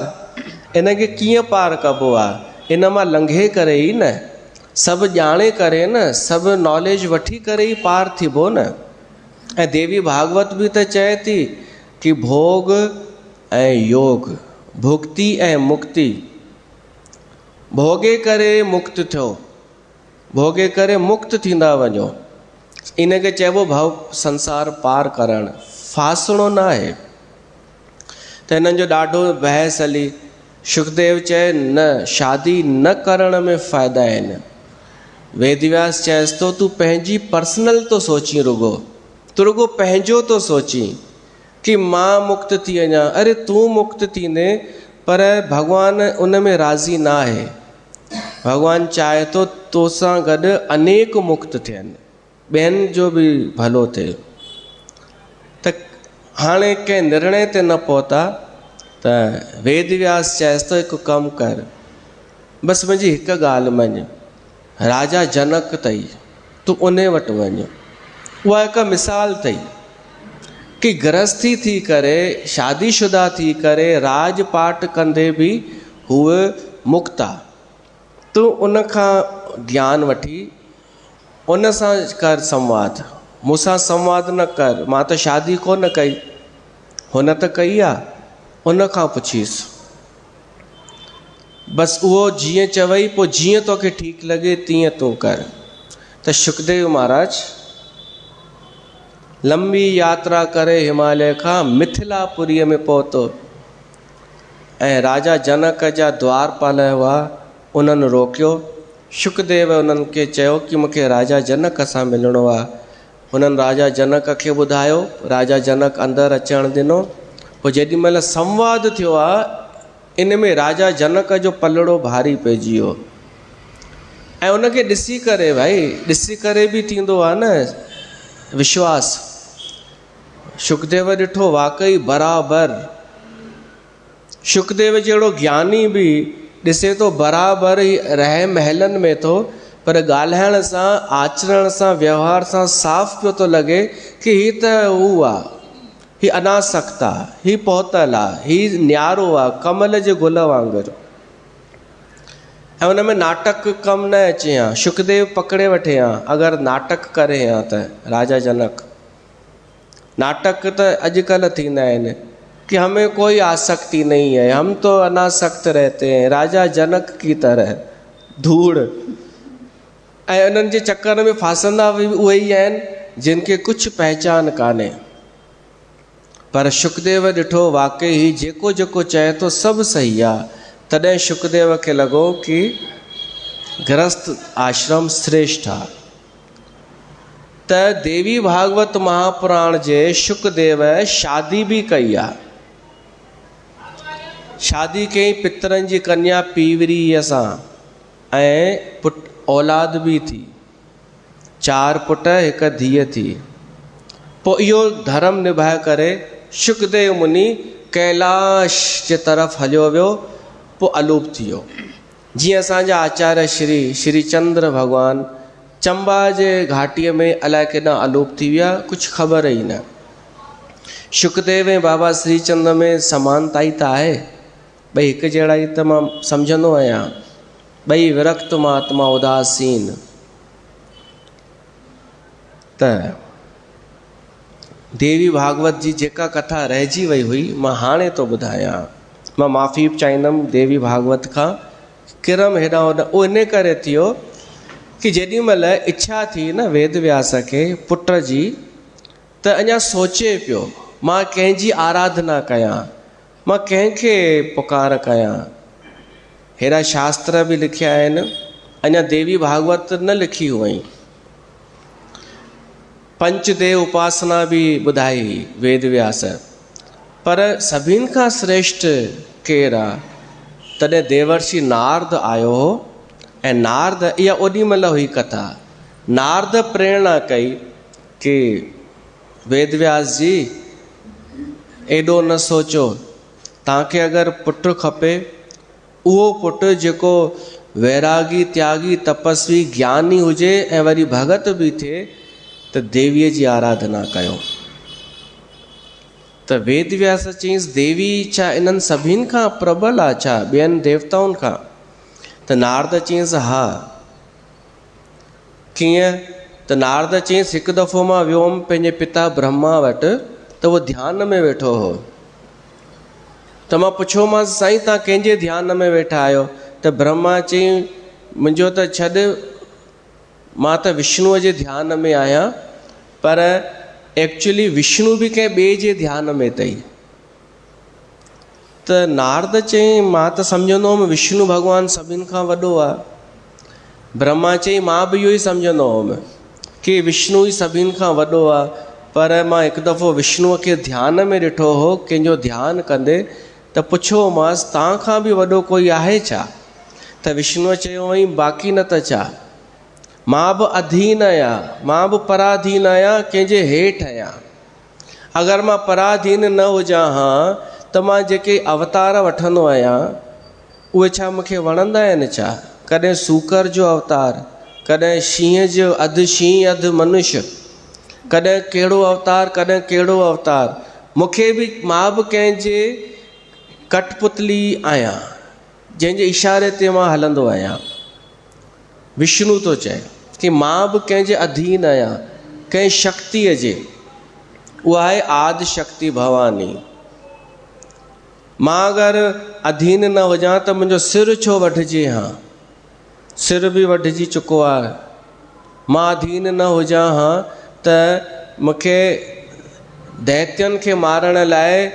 S1: इनखे कीअं पार कबो आहे, इन मां लंघे करे ई न, सभु ॼाणे करे न, सभु नॉलेज वठी करे ई पार थिबो न। ऐं देवी भागवत बि त चए थी कि भोग ऐं योग, भुक्ति ऐं मुक्ति, भोगे करे मुक्त थियो, भोगे करे मुक्त थींदा वञो। इनखे चइबो भव संसार पार करणु, फासणो न आहे। त हिननि जो ॾाढो बहस हली। शुकदेव चए न, शादी न करण में फ़ाइदा आहिनि। वेदव्यास चएसि थो, तूं पंहिंजी पर्सनल तो सोची, तू रुगो पंहिंजो तो सोची कि मां मुक्त थी वञा। अरे तूं मुक्त थींदे, पर भॻवानु उन में राज़ी न आहे। भॻवानु चाहे थो तोसां गॾु अनेक मुक्त थियनि, ॿियनि जो बि भलो थिए। त हाणे कंहिं निर्णय ते न पहुता, त वेदव्यास चएसि थो, हिकु कमु कर, बसि मुंहिंजी हिकु ॻाल्हि मञ, राजा जनक अथई, तूं उन वटि वञ। उहा हिकु मिसाल अथई कि गृहस्थी थी करे, शादीशुदा थी करे, राजपाट कंदे बि हूअ मुक्त आहे। तूं उन खां ज्ञान वठी उन सां कर संवाद, मूंसां संवाद न कर। मां त शादी कोन कई, हुन त कई आहे, उन खां पुछीसि। बसि उहो जीअं चवई, पोइ जीअं तोखे ठीकु लॻे तीअं तूं कर। त शुकदेव महाराज लंबी यात्रा करे हिमालय खां मिथिलापुरीअ में पहुतो, ऐं राजा जनक जा द्वारपाल हुआ, उन्हनि रोकियो। शुकदेव उन्हनि खे चयो कि मूंखे राजा जनक सां मिलणो आहे। उन्हनि राजा जनक खे ॿुधायो, राजा जनक अंदरि अचणु ॾिनो। पोइ जेॾी महिल संवाद थियो आहे, इन में राजा जनक जो पलड़ो भारी पइजी वियो। ऐं उनखे ॾिसी करे, भाई ॾिसी करे बि थींदो आहे न विश्वास। शुकदेव ॾिठो, वाकई बराबरि। शुकदेव जहिड़ो ज्ञानी बि ॾिसे थो बराबरि ई रहे महलनि में थो, पर ॻाल्हाइण सां, आचरण सां, व्यवहार सां साफ़ पियो थो लॻे कि हीअ त हू आहे, हीअ अनासक्त आहे, हीअ पहुतल आहे, हीअ न्यारो आहे, कमल जे गुल वांगुरु। ऐं हुन में नाटक कमु न अचे हा। शुकदेव पकड़े वठे हा अगरि नाटक करे हा त। राजा जनक नाटक त अॼुकल्ह थींदा आहिनि कि हमें कोई आसक्ति नहीं है, हम तो अनासक्त रहते हैं, राजा जनक की तरह धूड़। ऐं उन्हनि जे चकर में फासंदा बि उहे ई आहिनि जिन खे कुझु पहचान कान्हे। पर शुकदेव ॾिठो वाक़ई ही जेको जेको चए थो सभु सही आहे। तॾहिं शुकदेव खे लॻो कि गृहस्थ आश्रम श्रेष्ठ आहे। त देवी भागवत महापुराण जे शुकदेव शादी बि कई आहे। शादी कई पितरनि जी कन्या पीवरीअ सां ऐं पुट औलाद बि थी, 4 पुट 1 धीअ थी। पोइ इहो धर्म निभाए करे शुकदेव मुनि कैलाश जे तरफ़ हलियो वियो, पोइ अलूप थी वियो। जीअं असांजा आचार्य श्री चंद्र भॻवानु चंबा जे घाटीअ में अलाए केॾां अलूप थी विया, कुझु ख़बर ई न। शुकदेव ऐं बाबा श्री चंद्र में समानता ई त आहे, ॿई हिकु जहिड़ा ई त मां सम्झंदो आहियां। ॿई विरक्त महात्मा उदासीन। त देवी भागवत जी जेका कथा रहिजी वई हुई मां हाणे थो ॿुधायां। मां माफ़ी बि चाहींदुमि देवी भागवत खां, किरम हेॾां होॾां। उहो इन करे थियो कि जेॾी महिल इच्छा थी न वेद व्यास खे पुट जी, त अञा सोचे पियो मां कंहिंजी आराधना कयां, मां कंहिंखे पुकार कयां। हेॾा शास्त्र बि लिखिया आहिनि, अञा देवी भागवत न लिखी हुअईं। पंचदेव उपासना बि ॿुधाई वेद व्यास, पर सभिनि खां श्रेष्ठ केरु आहे? तॾहिं देवर्षि नारद आयो हो। ऐं नारद, इहा ओॾी महिल हुई कथा, नारद प्रेरणा कई कि वेद व्यास जी एॾो न सोचो, तव्हांखे अगरि पुटु खपे, उहो पुटु जेको वैरागी त्यागी तपस्वी ज्ञानी हुजे ऐं वरी भगत बि थिए, त देवीअ जी आराधना कयो। त वेद व्यास चयईंसि देवी छा इन्हनि सभिनि खां प्रबल आहे छा, ॿियनि देवताउनि खां? त नारद चयईंसि हा। कीअं? त नारद चयईंसि हिकु दफ़ो मां वियो हुउमि पंहिंजे पिता ब्रह्मा वटि, त उहो ध्यान में वेठो हो। त मां पुछियोमांसि साईं तव्हां कंहिंजे ध्यान में वेठा आहियो? त ब्रह्मा चयईं मुंहिंजो त छॾ, मां त विष्णुअ जे ध्यान में आहियां, पर एक्चुअली विष्णु बि कंहिं ॿिए जे ध्यान में अथई। त नारद चयईं मां त सम्झंदो हुउमि विष्णु भॻवानु सभिनि खां वॾो आहे। ब्रह्मा चयईं मां बि इहो ई सम्झंदो हुउमि कि विष्णु ई सभिनि खां वॾो आहे, पर मां हिकु दफ़ो विष्णुअ खे ध्यान में ॾिठो हो, कंहिंजो ध्यानु कंदे, त पुछियोमांसि तव्हां खां बि वॾो कोई आहे छा? त विष्णुअ चयो हुअईं बाक़ी न त छा, मां बि अधीन आहियां, मां बि पराधीन आहियां, कंहिंजे हेठि आहियां। अगरि मां पराधीन न हुजां हा त मां जेके अवतार वठंदो आहियां उहे छा मूंखे वणंदा आहिनि छा? कॾहिं सूकर जो अवतार, कॾहिं शींहं जो, अधु शींहं अधु मनुष्य, कॾहिं कहिड़ो अवतार, कॾहिं कहिड़ो अवतार। मूंखे बि, मां बि कंहिंजे कठपुतली आहियां, जंहिंजे इशारे ते मां हलंदो आहियां। विष्णु थो चए कि मां बि कंहिंजे अधीन आहियां, कंहिं शक्तिअ जे। उहा आहे आदि शक्ति भवानी। मां अगरि अधीन न हुजां त मुंहिंजो सिर छो वढिजे हा? सिर बि वढिजी चुको आहे। मां अधीन न हुजां हा त मूंखे दैत्यनि खे मारण लाइ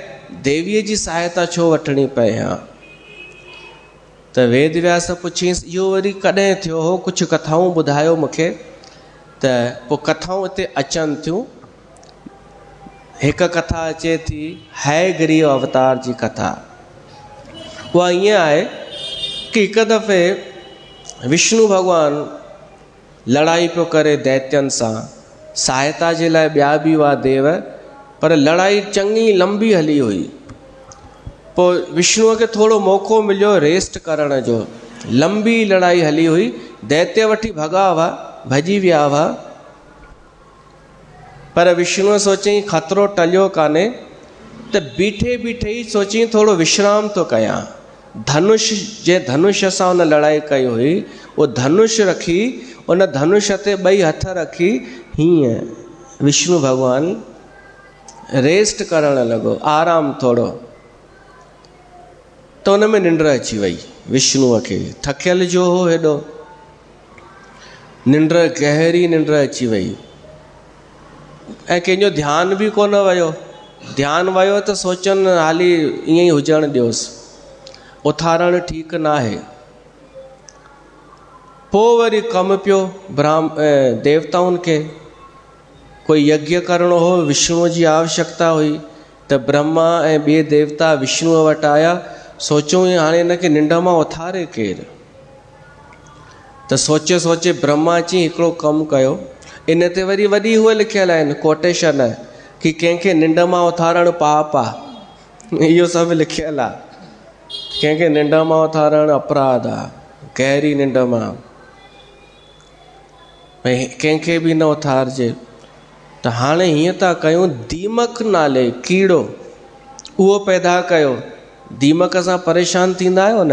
S1: देवीअ जी सहायता छो वठणी पए हा? त वेद व्यास पुछींसि इहो वरी कॾहिं थियो हो, कुझु कथाऊं ॿुधायो मूंखे। त पोइ कथाऊं हिते अचनि थियूं। हिकु कथा अचे थी हयग्रीव अवतार जी कथा। उहा ईअं आहे कि हिकु दफ़े विष्णु भॻवानु लड़ाई पियो करे दैत्यनि सां, सहायता जे लाइ ॿिया बि हुआ देव, पर लड़ाई चङी लंबी हली हुई। पोइ विष्णुअ खे थोरो मौक़ो मिलियो रेस्ट करण जो। लंबी लड़ाई हली हुई, दैत्य वठी भॻा हुआ, भॼी विया हुआ, पर विष्णुअ सोचईं ख़तरो टलियो कान्हे, त बीठे बीठे ई सोचईं थोरो विश्राम थो कयां। धनुष जे धनुष सां हुन लड़ाई कई हुई, उहो धनुष रखी, उन धनुष ते ॿई हथ रखी हीअं विष्णु भॻवानु रेस्ट करणु लॻो, आराम थोरो। त हुन में निंड अची वई विष्णुअ खे, थकियल जो हो हेॾो, निंड, गहरी निंड अची वई ऐं कंहिंजो ध्यानु बि कोन वियो। ध्यानु वियो त सोचनि हाली ईअं ई हुजणु ॾियोसि, उथारणु ठीकु न आहे। पोइ वरी कमु पियो देवताउनि खे, कोई यज्ञ करणो हो, विष्णुअ जी आवश्यकता हुई, त ब्रह्मा ऐं ॿिए देवता विष्णुअ वटि आया। सोचियो हाणे हिनखे निंड मां उथारे केरु, त सोचे सोचे ब्रह्मा अची हिकिड़ो कमु कयो। इन ते वरी वॾी उहे लिखियल आहिनि कोटेशन कि कंहिंखे निंड मां उथारणु पाप आहे, इहो सभु लिखियल आहे। कंहिंखे निंड मां उथारणु अपराध आहे, गहरी निंड मां भई कंहिंखे बि न उथारिजे। त हाणे हीअं था कयूं, दीमक नाले कीड़ो उहो पैदा कयो। दीमक सां परेशान थींदा आहियो न,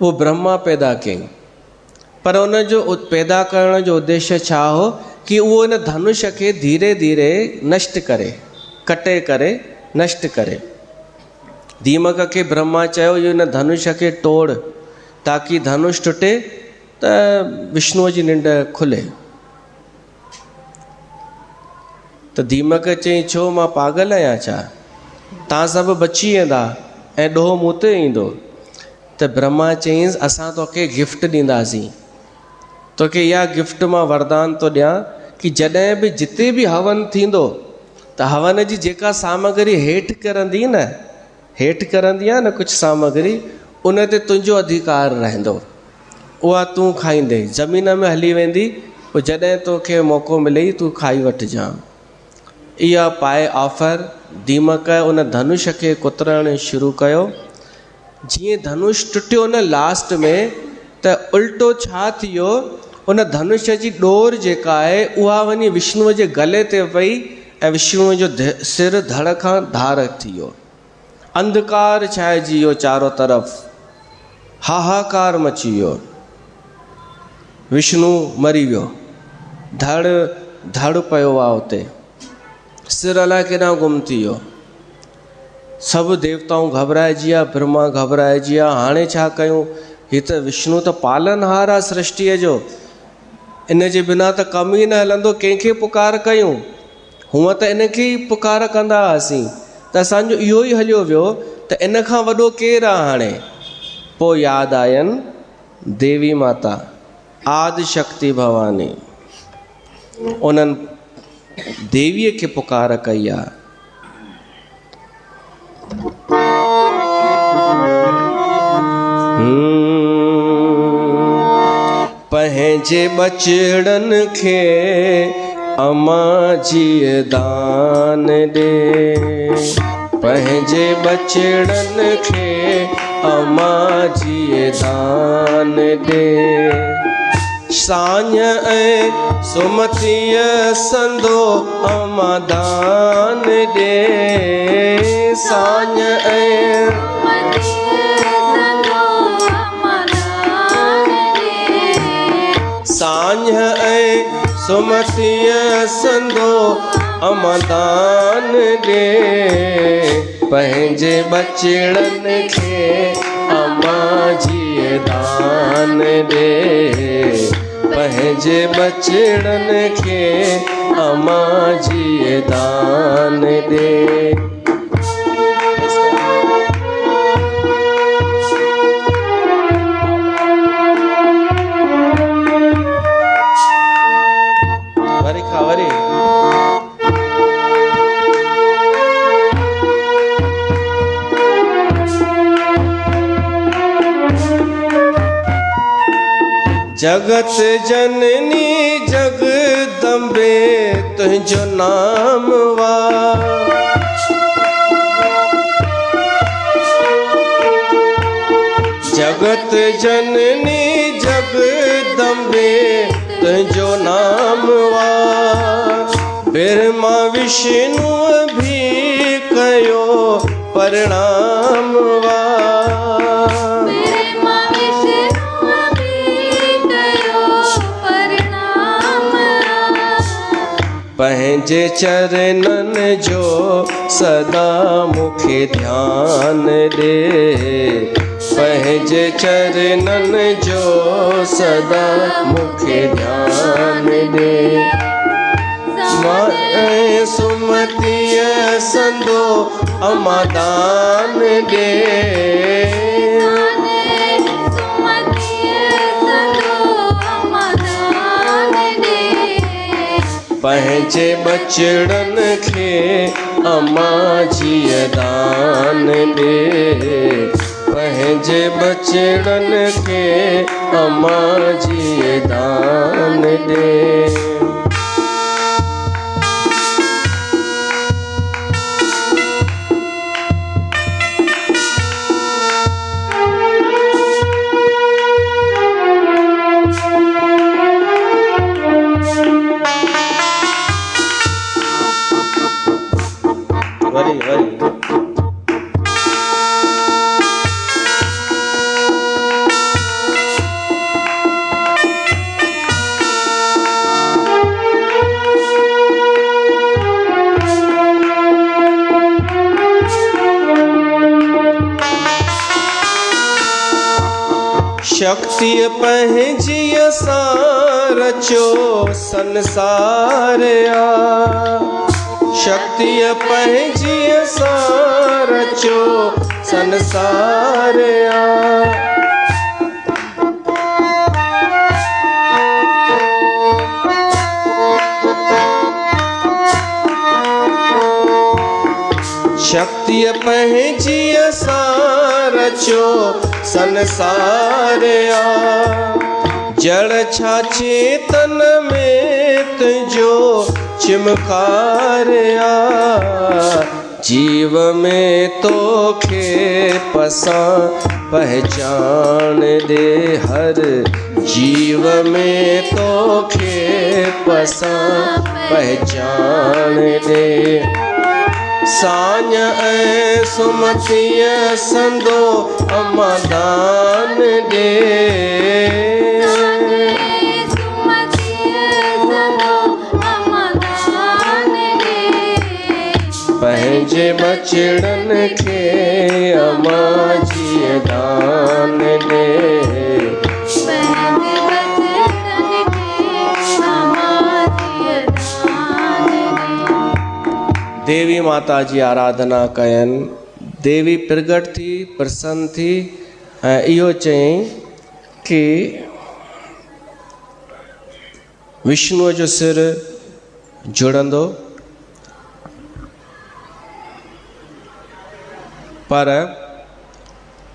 S1: उहो ब्रह्मा पैदा कयईं। पर उनजो पैदा करण जो उद्देश्य छा हो कि उहो इन धनुष खे धीरे धीरे नष्ट करे, कटे करे नष्ट करे। दीमक खे ब्रह्मा चयो इहो इन धनुष खे तोड़, ताकि धनुष टुटे त विष्णुअ जी निंड खुले। त दीमक चई छो मां पागल आहियां छा, तव्हां सभु बची वेंदा ऐं ॾोहो मूं ते ईंदो। त ब्रह्मा चयईंसि असां तोखे गिफ्ट ॾींदासीं, तोखे इहा गिफ्ट मां वरदान थो ॾियां कि जॾहिं बि जिते बि हवन थींदो त हवन जी जेका सामग्री हेठि करंदी आहे न कुझु सामग्री, उन ते तुंहिंजो अधिकार रहंदो, उहा तूं खाईंदे, ज़मीन में हली वेंदी, पोइ जॾहिं तोखे मौक़ो मिले तूं खाई वठिजांइ। इहा पाए ऑफर दीमक उन धनुष खे कुतरणु शुरू कयो। जीअं धनुष टुटियो न लास्ट में, त उल्टो छा थियो, उन धनुष जी डोर जेका आहे उहा वञी विष्णुअ जे गले ते पई ऐं विष्णुअ जो सिर धड़ खां धार थी वियो। अंधकार छाइजी वियो, चारो तरफ़ हाहाकार मची वियो, विष्णु मरी वियो, धड़ पियो आहे उते, सिर अलाए केॾांहुं गुम थी वियो। सभु देवताऊं घबराइजी विया, ब्रह्मा घबराइजी विया। हाणे छा कयूं, हीअ त विष्णु त पालनहार आहे सृष्टिअ जो, इन जे बिना त कमु ई न हलंदो, कंहिंखे पुकार कयूं। हूअं त इनखे ई पुकार कंदा हुआसीं, त असांजो इहो ई हलियो वियो त इन खां वॾो केरु आहे हाणे। पोइ यादि आयनि देवी माता आदि शक्ति भवानी, उन्हनि देवीअ खे पुकार कई आहे। पंहिंजे बचड़नि खे अमा जीअ दान ॾे, पंहिंजे बचड़नि खे अमा जीअ दान ॾे। साञ ऐं सुमतीअ संदो अमा दान ॾे, साञ ऐं साञ ऐं सुमतीअ संदो अमा दान ॾे। पंहिंजे बचड़नि खे अमा जीअ दान ॾे, पंहिंजे बचड़नि खे अमा जीअ दान ॾे। वरी खा वरी जगत जननी जगदम्बे तुंहिंजो नाम वा, जगत जननी जगदम्बे तुंहिंजो नाम वा। ब्रह्मा विष्णु भी कयो प्रणाम वा, पंहिंजे चरणनि जो सदा मूंखे ध्यान ॾे, पंहिंजे चरणनि जो सदा मूंखे ध्यान ॾे। मां सुमतीअ संदो अम्मा दान ॾे पंहिंजे बचड़नि खे अम्मा जीअ दान ॾे पंहिंजे बचड़नि खे अम्मा जीअ दान ॾे वरी शक्तिअ पंहिंजीअ सां रचो संसार आ शक्तिअ पंहिंजीअ सां रचो संसार आ शक्तिअ पंहिंजीअ सां रचो संसार आ जड़ छा चेतन में तुंहिंजो चिमकार आ जीव में तोखे पसां पहचान दे हर जीव में तोखे पसां पहचान दे साञ ऐं सुमतीअ संदो अम्मा दान ॾे पंहिंजे बचड़नि खे अम्मा जीअ दान ॾे देवी माता जी आराधना कयनि देवी प्रगट थी प्रसन्न थी ऐं इहो चयईं कि विष्णुअ जो सिर जुड़ंदो पर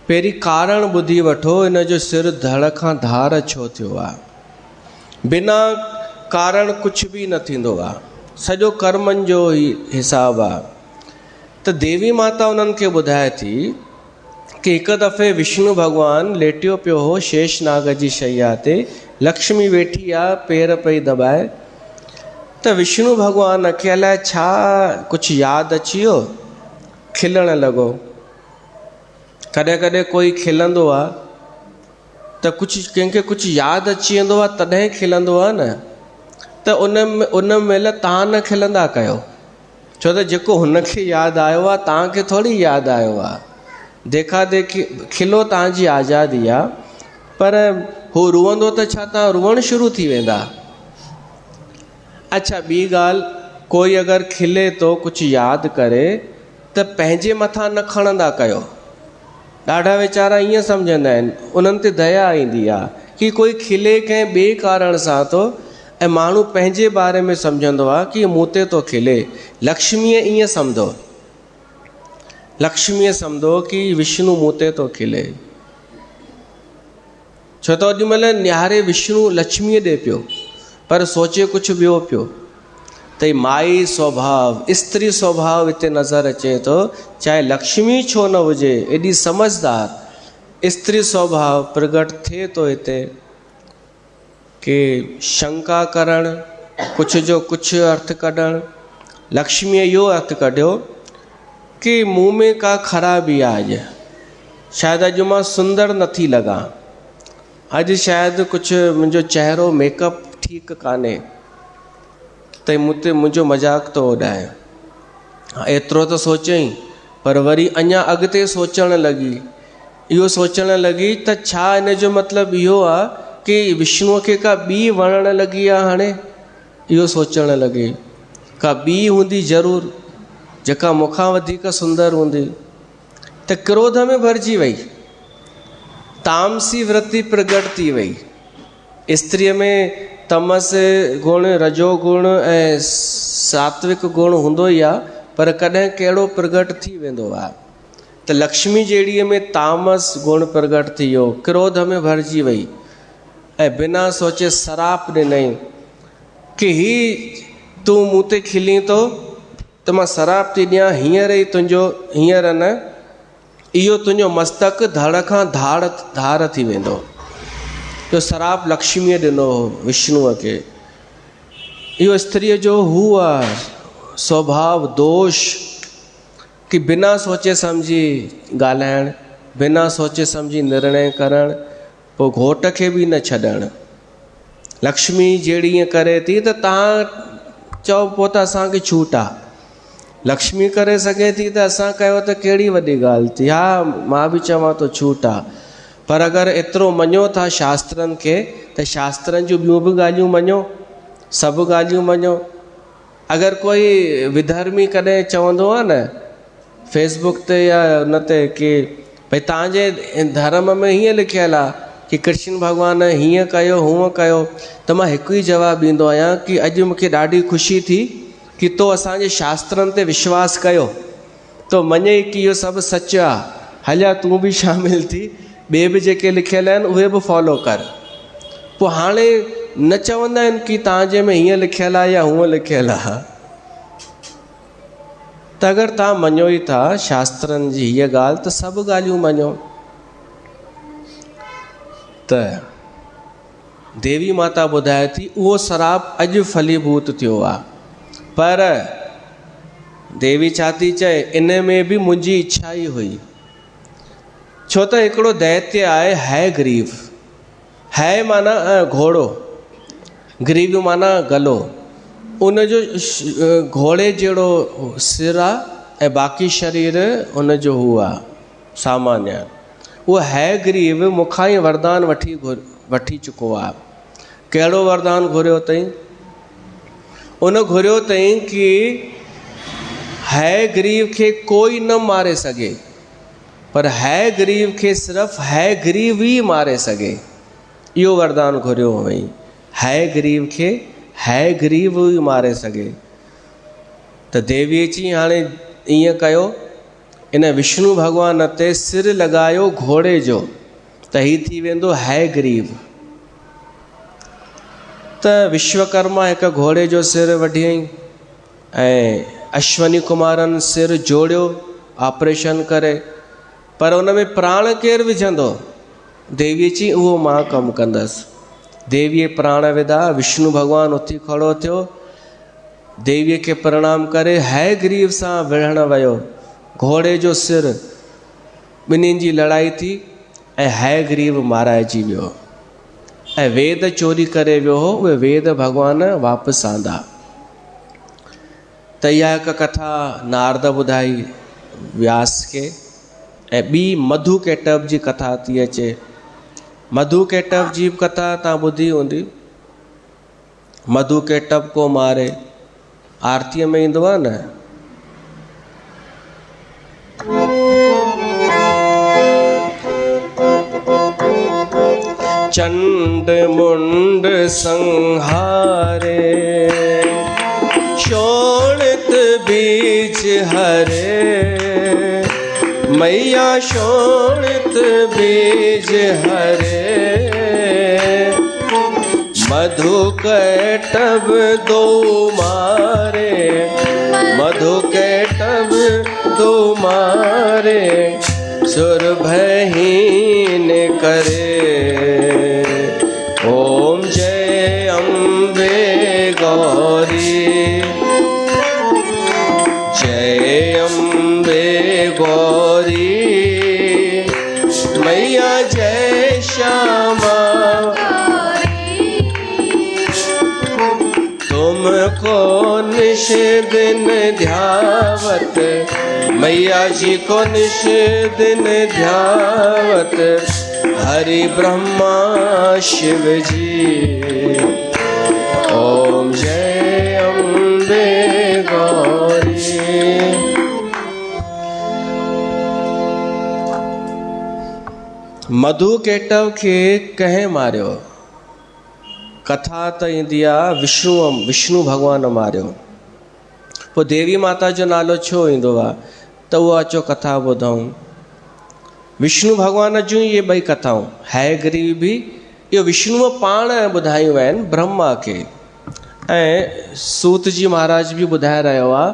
S1: पहिरीं कारण ॿुधी वठो इन जो सिर धड़ खां धार छो थियो आहे बिना कारण कुझु बि न थींदो आहे सॼो कर्मनि जो ई हिसाबु आहे त देवी माता उन्हनि खे ॿुधाए थी कि हिकु दफ़े विष्णु भॻवानु लेटियो पियो हो शेषनाग जी शैया ते लक्ष्मी वेठी आहे पेर पई दॿाए त विष्णु भॻवान खे अलाए छा कुझु यादि अची वियो खिलणु लॻो कॾहिं कॾहिं कोई खिलंदो आहे त कुझु कंहिंखे कुझु यादि अची वेंदो आहे तॾहिं खिलंदो आहे न त उन महिल तव्हां न खिलंदा कयो छो त जेको हुनखे यादि आयो आहे तव्हांखे थोरी यादि आयो आहे देखा देखी खिलो तव्हांजी आज़ादी आहे पर हू रुअंदो त छा तव्हां रुअणु शुरू थी वेंदा अच्छा ॿी ॻाल्हि कोई अगरि खिले थो कुझु यादि करे त पंहिंजे मथां न खणंदा कयो ॾाढा वीचारा ईअं सम्झंदा आहिनि उन्हनि ते दया ईंदी आहे कि कोई खिले कंहिं ॿिए कारण सां थो ऐं माण्हू पंहिंजे बारे में सम्झंदो आहे कि मूं ते थो खिले लक्ष्मीअ ईअं सम्झो लक्ष्मीअ सम्झो कि विष्णु मूं ते थो खिले छो त ओॾी महिल निहारे विष्णु लक्ष्मीअ ॾे पियो पर सोचे कुझु ॿियो पियो त माई स्वभाव स्त्री स्वभाव हिते नज़र अचे थो चाहे लक्ष्मी छो न हुजे एॾी समझदार स्त्री स्वभाव प्रगट थिए थो हिते कि शंका करणु कुझु जो कुझु अर्थ कढणु लक्ष्मीअ इहो अर्थ कढियो कि मूं में का ख़राबी आहे अॼु शायदि अॼु मां सुंदर नथी लॻां अॼु शायदि कुझु मुंहिंजो चहिरो मेकअप ठीकु कान्हे त मुंहिंजो मज़ाक थो उॾाए एतिरो त सोचईं पर वरी अञा अॻिते सोचणु लॻी इहो सोचणु लॻी त छा इन जो मतिलबु इहो आहे कि विष्णुअ खे का ॿी वणणु लॻी आहे हाणे इहो सोचणु लॻी का ॿी हूंदी ज़रूरु जेका मूंखां वधीक सुंदर हूंदी, त क्रोध में भरिजी वई, तामसी वृत्ति प्रगट थी वई। स्त्रीअ में तमस गुण, रजो गुण ऐं सात्विक गुण हूंदो ई आहे, पर कॾहिं कहिड़ो प्रगट थी वेंदो आहे। त लक्ष्मी जहिड़ीअ में तामस गुण प्रगट थी वियो, क्रोध में भरिजी वई ऐं बिना सोचे सराप ॾिनई कि ही तूं मूं ते खिली थो त मां सराप थी ॾियां, हींअर ई तुंहिंजो, हींअर न इहो तुंहिंजो मस्तक धड़ खां धार थी वेंदो। जो सराप लक्ष्मीअ ॾिनो विष्णुअ खे। इहो स्त्रीअ जो हू आहे स्वभाव दोष कि बिना सोचे सम्झी ॻाल्हाइण, बिना सोचे सम्झी निर्णय करणु, पोइ घोट खे बि न छॾणु। लक्ष्मी जहिड़ी ईअं करे थी त तव्हां चओ पोइ त असांखे छूट आहे। लक्ष्मी करे सघे थी त असां कयो त कहिड़ी वॾी ॻाल्हि थी। हा, मां बि चवां थो छूट आहे, पर अगरि एतिरो मञो था शास्त्रनि खे त शास्त्रनि जूं ॿियूं बि ॻाल्हियूं मञो, सभु ॻाल्हियूं मञो। अगरि कोई विधर्मी कॾहिं चवंदो आहे न फेसबुक ते या उन ते कि भई तव्हांजे धर्म में हीअं लिखियलु आहे कि कृष्ण भॻवान हीअं कयो हूअं कयो, त मां हिकु ई जवाबु ॾींदो आहियां कि अॼु मूंखे ॾाढी ख़ुशी थी कि तो असांजे शास्त्रनि ते विश्वास कयो, तो मञे कि इहो सभु सच आहे, हलिया तूं बि शामिल थी, ॿिए बि जेके लिखियल आहिनि उहे बि फॉलो कर। पोइ हाणे न चवंदा आहिनि कि तव्हांजे में हीअं लिखियलु आहे या हूअं लिखियलु आहे। त अगरि तव्हां मञो ई था शास्त्रनि जी हीअ ॻाल्हि, त सभु ॻाल्हियूं मञो। त देवी माता ॿुधाए थी उहो सराप अॼु फलीभूत थियो आहे, पर देवी छा थी चए, इन में बि मुंहिंजी इच्छा ई हुई। छो त हिकिड़ो दैत्य आहे हैग्रीव। है माना घोड़ो, ग्रीव माना गलो। उनजो घोड़े जहिड़ो सिर आहे ऐं बाक़ी शरीर उनजो हू आहे सामान्य। उहो हैग्रीव मूंखां ई वरदान वठी चुको आहे। कहिड़ो वरदान घुरियो अथई? उन घुरियो अथई कि हैग्रीव खे कोई न मारे सघे, पर हैग्रीव खे सिर्फ़ु हैग्रीव ई मारे सघे। इहो वरदान घुरियो हुअई, हैग्रीव खे हैग्रीव ई मारे सघे। त देवीअ चई हाणे ईअं कयो, इन विष्णु भॻवान ते सिर लॻायो घोड़े जो, त ही थी वेंदो हैग्रीव। त विश्वकर्मा हिकु घोड़े जो सिर वढियईं ऐं अश्वनी कुमारनि सिर जोड़ियो ऑपरेशन करे, पर उन में प्राण केरु विझंदो? देवीअ चई उहो मां कमु कंदसि। देवीअ प्राण विधा, विष्णु भॻवानु उथी खड़ो थियो, देवीअ खे प्रणाम करे हैग्रीव सां विढ़ण वियो। घोड़े जो सिर, ॿिन्हिनि जी लड़ाई थी ऐं हैग्रीव माराइजी वियो ऐं वेद चोरी करे वियो हो। उहे वेद भॻवान वापसि आंदा। त इहा हिकु कथा नारद ॿुधाई व्यास खे। ऐं ॿी मधु केटव जी कथा थी अचे। मधु केटव जी कथा तव्हां ॿुधी हूंदी। मधु केटव को मारे, आरतीअ में ईंदो आहे न, चंड मुंड संहारे, शोणित बीज हरे, मैया शोणित बीज हरे, मधु केटव दो मारे, मधु केटव दो मारे, सुर भहीन करे। ओम जय अम्बे गौरी, जय अम्बे गौरी, मैया जय श्यामा, तुमको निश दिन ध्यावत, मैया जी को निश दिन ध्यावत, हरि ब्रह्मा शिव जी। ओम जय अम्बे मधु केटव खे कंहिं मारियो? कथा त ईंदी आहे विष्णु भॻवान मारियो। पोइ देवी माता जो नालो छो ईंदो आहे? त उहो अचो कथा ॿुधूं। विष्णु भॻवान जूं इहे ॿई कथाऊं हयग्रीव बि इहो विष्णुअ पाण ॿुधायूं आहिनि ब्रह्मा खे। ऐं सूत जी महाराज बि ॿुधाए रहियो आहे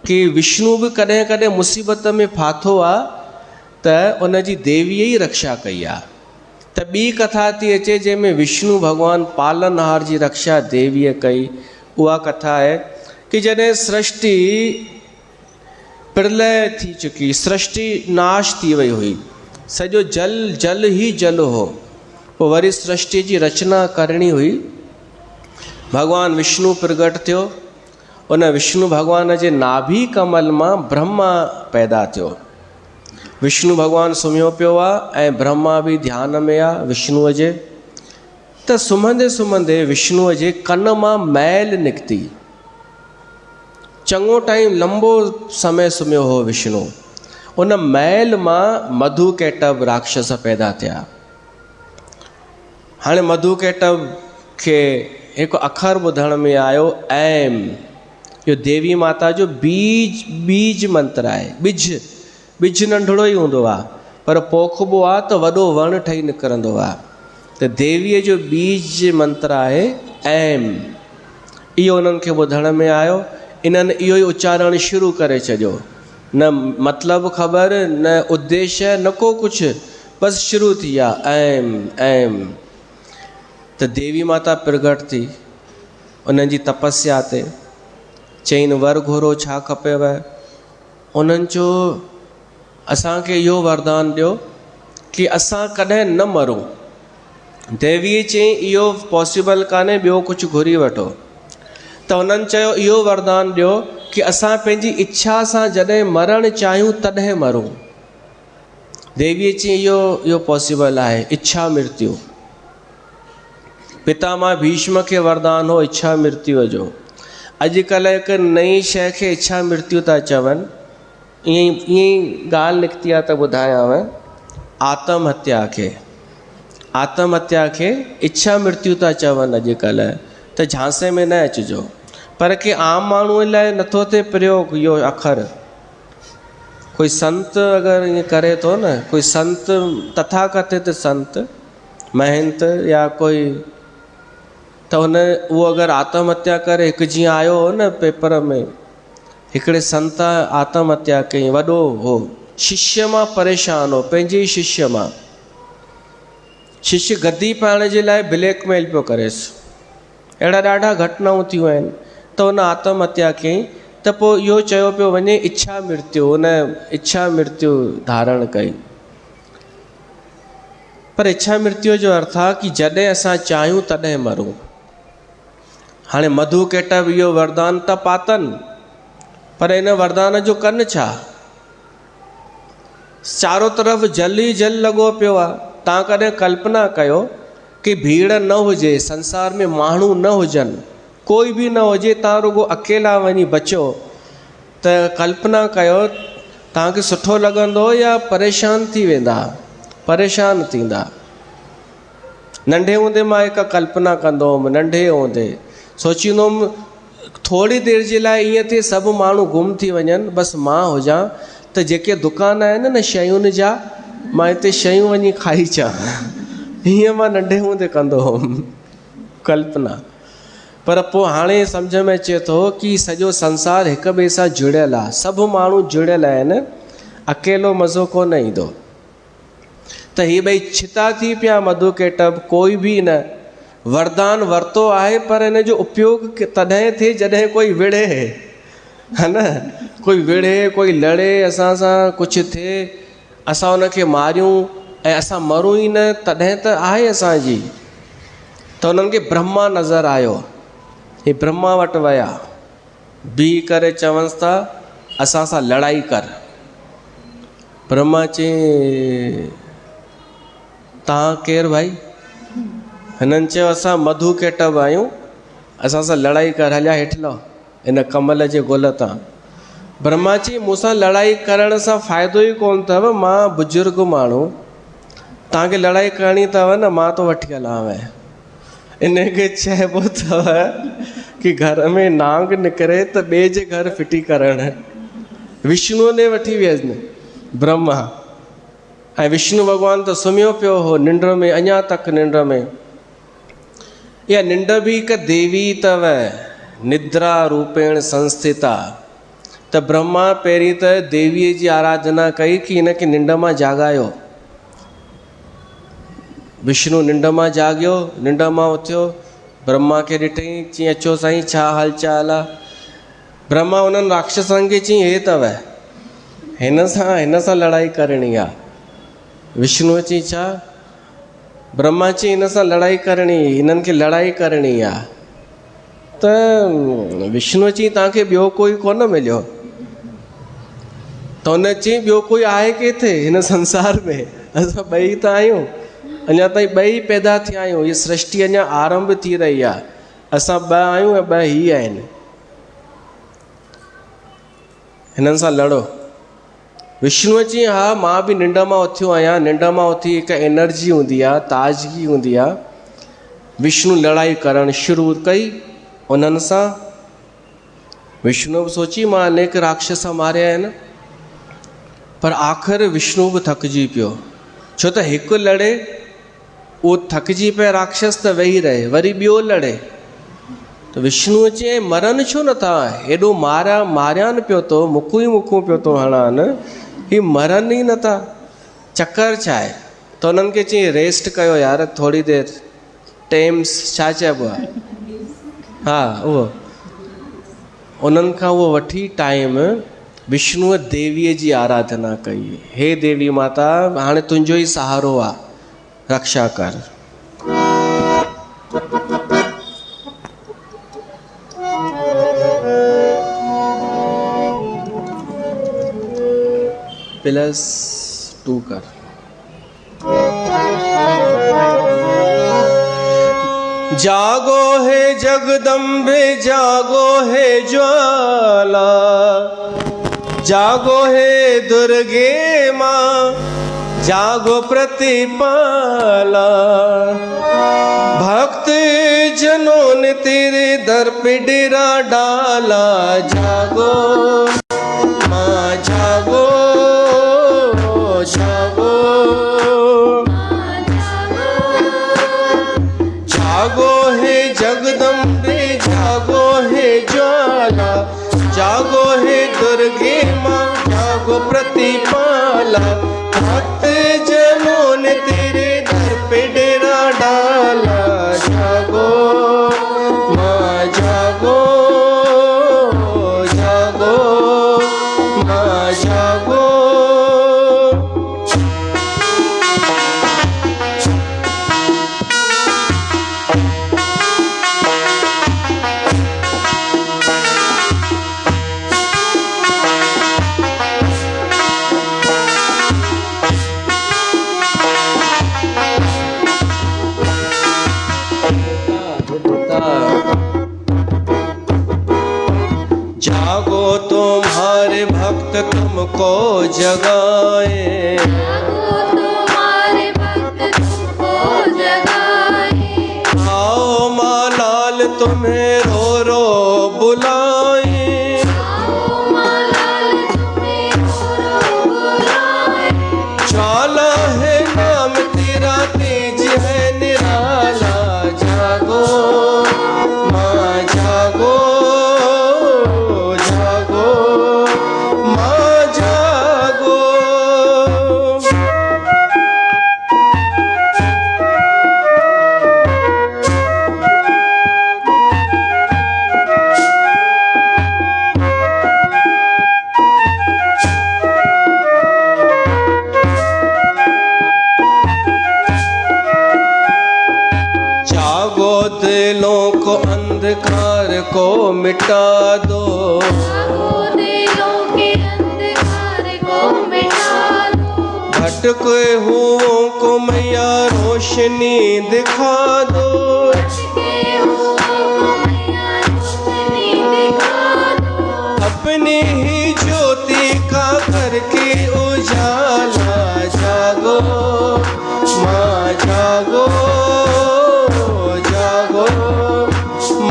S1: कि विष्णु बि कॾहिं कॾहिं मुसीबत में फाथो आहे त उन जी देवीअ ई रक्षा कई आहे। त ॿी कथा थी अचे जंहिंमें विष्णु भॻवानु पालनहार जी रक्षा देवीअ कई। उहा कथा आहे कि जॾहिं सृष्टि प्रलय थी चुकी, सृष्टि नाश थी वई हुई, सॼो जल ई जल हो, पोइ वरी सृष्टि जी रचना करणी हुई। भॻवानु विष्णु प्रगट थियो। उन विष्णु भॻवान जे नाभि कमल मां ब्रह्मा पैदा थियो। विष्णु भॻवानु सुम्हियो पियो आहे ऐं ब्रह्मा बि ध्यान में आहे विष्णुअ जे। त सुम्हंदे सुम्हंदे विष्णुअ जे कन मां मैल निकिती। चङो टाइम लंबो समय सुम्हियो हो विष्णु। उन मैल मां मधु केटव राक्षस पैदा थिया। हाणे मधु केटव खे हिकु अखर ॿुधण में आयो ऐम। इहो देवी माता जो बीज मंत्र आहे। ॿिज नंढड़ो ई हूंदो आहे पर पोखिबो आहे त वॾो वणु ठही निकिरंदो आहे। त देवीअ जो बीज मंत्र आहे ऐम। इहो उन्हनि खे ॿुधण में आयो। इन्हनि इहो ई उच्चारण शुरू करे छॾियो। न मतिलबु ख़बर, न उद्देश्य, न को कुझु, बसि शुरू थी विया ऐम ऐम। त देवी माता प्रगट थी उन्हनि जी तपस्या ते। चईन वर घोरो छा खपेव? उन्हनि चयो असांखे इहो वरदान ॾियो कि असां कॾहिं न मरूं। देवीअ चई इहो पॉसिबल कान्हे, ॿियो कुझु घुरी वठो। त उन्हनि चयो इहो वरदान ॾियो कि असां पंहिंजी इच्छा सां जॾहिं मरणु चाहियूं तॾहिं मरूं। देवीअ चई इहो पॉसिबल आहे, इच्छा मृत्यु। पितामह भीष्म खे वरदान हो इच्छा मृत्युअ जो। अॼुकल्ह हिकु नई शइ खे इच्छा मृत्यु था चवनि। ईअं ई ॻाल्हि निकिती आहे त ॿुधायांव। आत्महत्या खे इच्छा मृत्यु था चवनि अॼुकल्ह। त झांसे में न अचिजो। पर के आम माण्हूअ लाइ नथो थिए प्रयोग इहो अखर। कोई संत अगरि ईअं करे थो न, कोई संत तथाकथित संत महंत या कोई, त उहो अगरि आत्महत्या करे, हिकु जीअं आयो हो न पेपर में, हिकिड़े संत आत्महत्या कई। वॾो हो, शिष्य मां परेशान हो, पंहिंजे ई शिष्य मां। शिष्य गद्दी पाइण जे लाइ ब्लैकमेल पियो करेसि। अहिड़ा ॾाढा घटनाऊं थियूं आहिनि। त हुन आत्महत्या कयईं। त पोइ इहो चयो पियो वञे इच्छा मृत्यु। हुन इच्छा मृत्यु धारण कई। पर इच्छा मृत्यु जो अर्थ आहे कि जॾहिं असां चाहियूं तॾहिं मरूं। हाणे मधु केटव इहो वरदान त पातनि, पर इन वरदान जो कनि छा? चारों तरफ़ जल ई जल लॻो पियो आहे। तव्हां कॾहिं कल्पना कयो कि भीड़ न हुजे, संसार में माण्हू न हुजनि, कोई बि न हुजे, तव्हां रुगो अकेला वञी बचो, त कल्पना कयो तव्हांखे सुठो लॻंदो या परेशान थी वेंदा, परेशान थींदा। नंढे हूंदे मां हिकु कल्पना कंदो हुउमि। नंढे हूंदे सोचींदो हुउमि थोरी देरि जे लाइ ईअं थिए सभु माण्हू गुम थी वञनि, बसि मां हुजां, त जेके दुकान आहिनि न शयुनि जा, मां हिते शयूं वञी खाई अचां। हीअं मां नंढे हूंदे कंदो हुउमि कल्पना। पर पोइ हाणे सम्झ में अचे थो कि सॼो संसार हिक ॿिए सां जुड़ियलु आहे। सभु माण्हू जुड़ियल आहिनि, अकेलो मज़ो कोन ईंदो। त हीअ ॿई छिता थी पिया मधु केटव। कोई बि न वरदान वरितो आहे, पर हिन जो उपयोग तॾहिं थिए जॾहिं कोई विढ़े, है न। कोई विढ़े, कोई लड़े असां सां, कुझु थिए, असां हुनखे मारियूं ऐं असां मरूं ई न, तॾहिं त आहे असांजी। त हुननि खे ब्रह्मा नज़र आयो। हे ब्रह्मा वटि विया, बीह करे चवनिसि था असां सां लड़ाई कर। ब्रह्मा चई तव्हां केरु भाई? हिननि चयो असां मधु केटव आहियूं, असां सां लड़ाई कर, हलिया हेठि लहो इन कमल जे गुल तां। ब्रह्मा चई मूंसां लड़ाई करण सां फ़ाइदो ई कोन अथव, मां बुज़ुर्ग माण्हू, तव्हांखे लड़ाई करणी अथव न, मां तो वठी हलांव। इन खे चइबो अथव कि घर में नांग निकिरे त ॿिए जे घर फिटी करणु। विष्णुअ ने वठी वियसि ब्रह्मा, ऐं विष्णु भॻवानु त सुम्हियो पियो हो निंड में, अञा तक निंड में। इहा निंड बि हिकु देवी अथव, निद्रा रूपेण संस्थिता। त ब्रह्मा पहिरीं त देवीअ जी आराधना कई कि हिनखे निंड मां जाॻायो। विष्णु निंड मां जाॻियो, निंड मां उथियो, ब्रह्मा खे ॾिठईं, चईं अचो साईं छा हाल चाल आहे। ब्रह्मा उन्हनि राक्षसनि खे चईं हे अथव, हिन सां लड़ाई करणी आहे। विष्णुअ चईं छा? ब्रह्मा चईं हिन सां लड़ाई करणी, हिननि खे लड़ाई करणी आहे। त विष्णुअ चईं तव्हांखे ॿियो कोई कोन मिलियो? त हुन चईं ॿियो कोई आहे किथे हिन संसार में? असां ॿई त आहियूं, अञा ताईं ॿई पैदा थिया आहियूं, हीअ सृष्टि अञा आरंभ थी रही आहे। असां ॿ आहियूं ऐं ॿ ही आहिनि, हिननि सां लड़ो। विष्णुअ चईं हा मां बि निंड मां उथियो आहियां। निंड मां उथी हिकु एनर्जी हूंदी आहे, ताज़गी हूंदी आहे। विष्णु लड़ाई करणु शुरू कई उन्हनि सां। विष्णु बि सोची मां अनेक राक्षस मारिया आहिनि, पर आख़िर विष्णु बि थकिजी पियो, छो त हिकु लड़े उहो थकिजी पियो राक्षस त वेही रहे, वरी ॿियो लड़े। त विष्णुअ चई मरनि छो नथा, हेॾो मारियानि पियो थो, मुखूं ई मुखूं पियो थो हणानि, ही मरनि ई नथा, चकर छा आहे? त उन्हनि खे चई रेस्ट कयो यार थोरी देरि, टेम्स छा चइबो आहे, हा उहो। उन्हनि खां उहो वठी टाइम विष्णुअ देवीअ जी आराधना कई। हे देवी माता, हाणे तुंहिंजो ई सहारो आहे, रक्षा कर। +2 कर। जागो है जगदम्बे, जागो है ज्वाला, जागो है दुर्गे माँ, जागो प्रतिपाला। भक्त जनों ने तेरे दर पे डेरा डाला, जागो माँ जागो जागो, जागो है जगदम्बे, जागो है ज्वाला, जागो है दुर्गे माँ, जागो प्रतिपाला। भक्त जनों ने तेरे दर पे डेरा डाला, जागो माँ जागो जागो माँ जागो। जागो तुम्हारे भक्त तुमको जगाए,
S2: जागो तुम्हारे भक्त तुमको जगाए।
S1: आओ माँ लाल तुम्हें रो रो बुलाए,
S2: आओ माँ लाल तुम्हें रो बुलाए।
S1: ज्वाला है नाम तेरा, तेज है निराला, जागो माँ जागो जागो माँ जागो। जागो दिलों को अंधकार को मिटा दो,
S2: जागो दिलों के अंधकार को मिटा दो।
S1: भटके हुओं को मैया रोशनी दिखा दो,
S2: भटके हुओं को मैया रोशनी दिखा दो।
S1: अपनी ही ज्योति का करके उजाला, जागो जागो जागो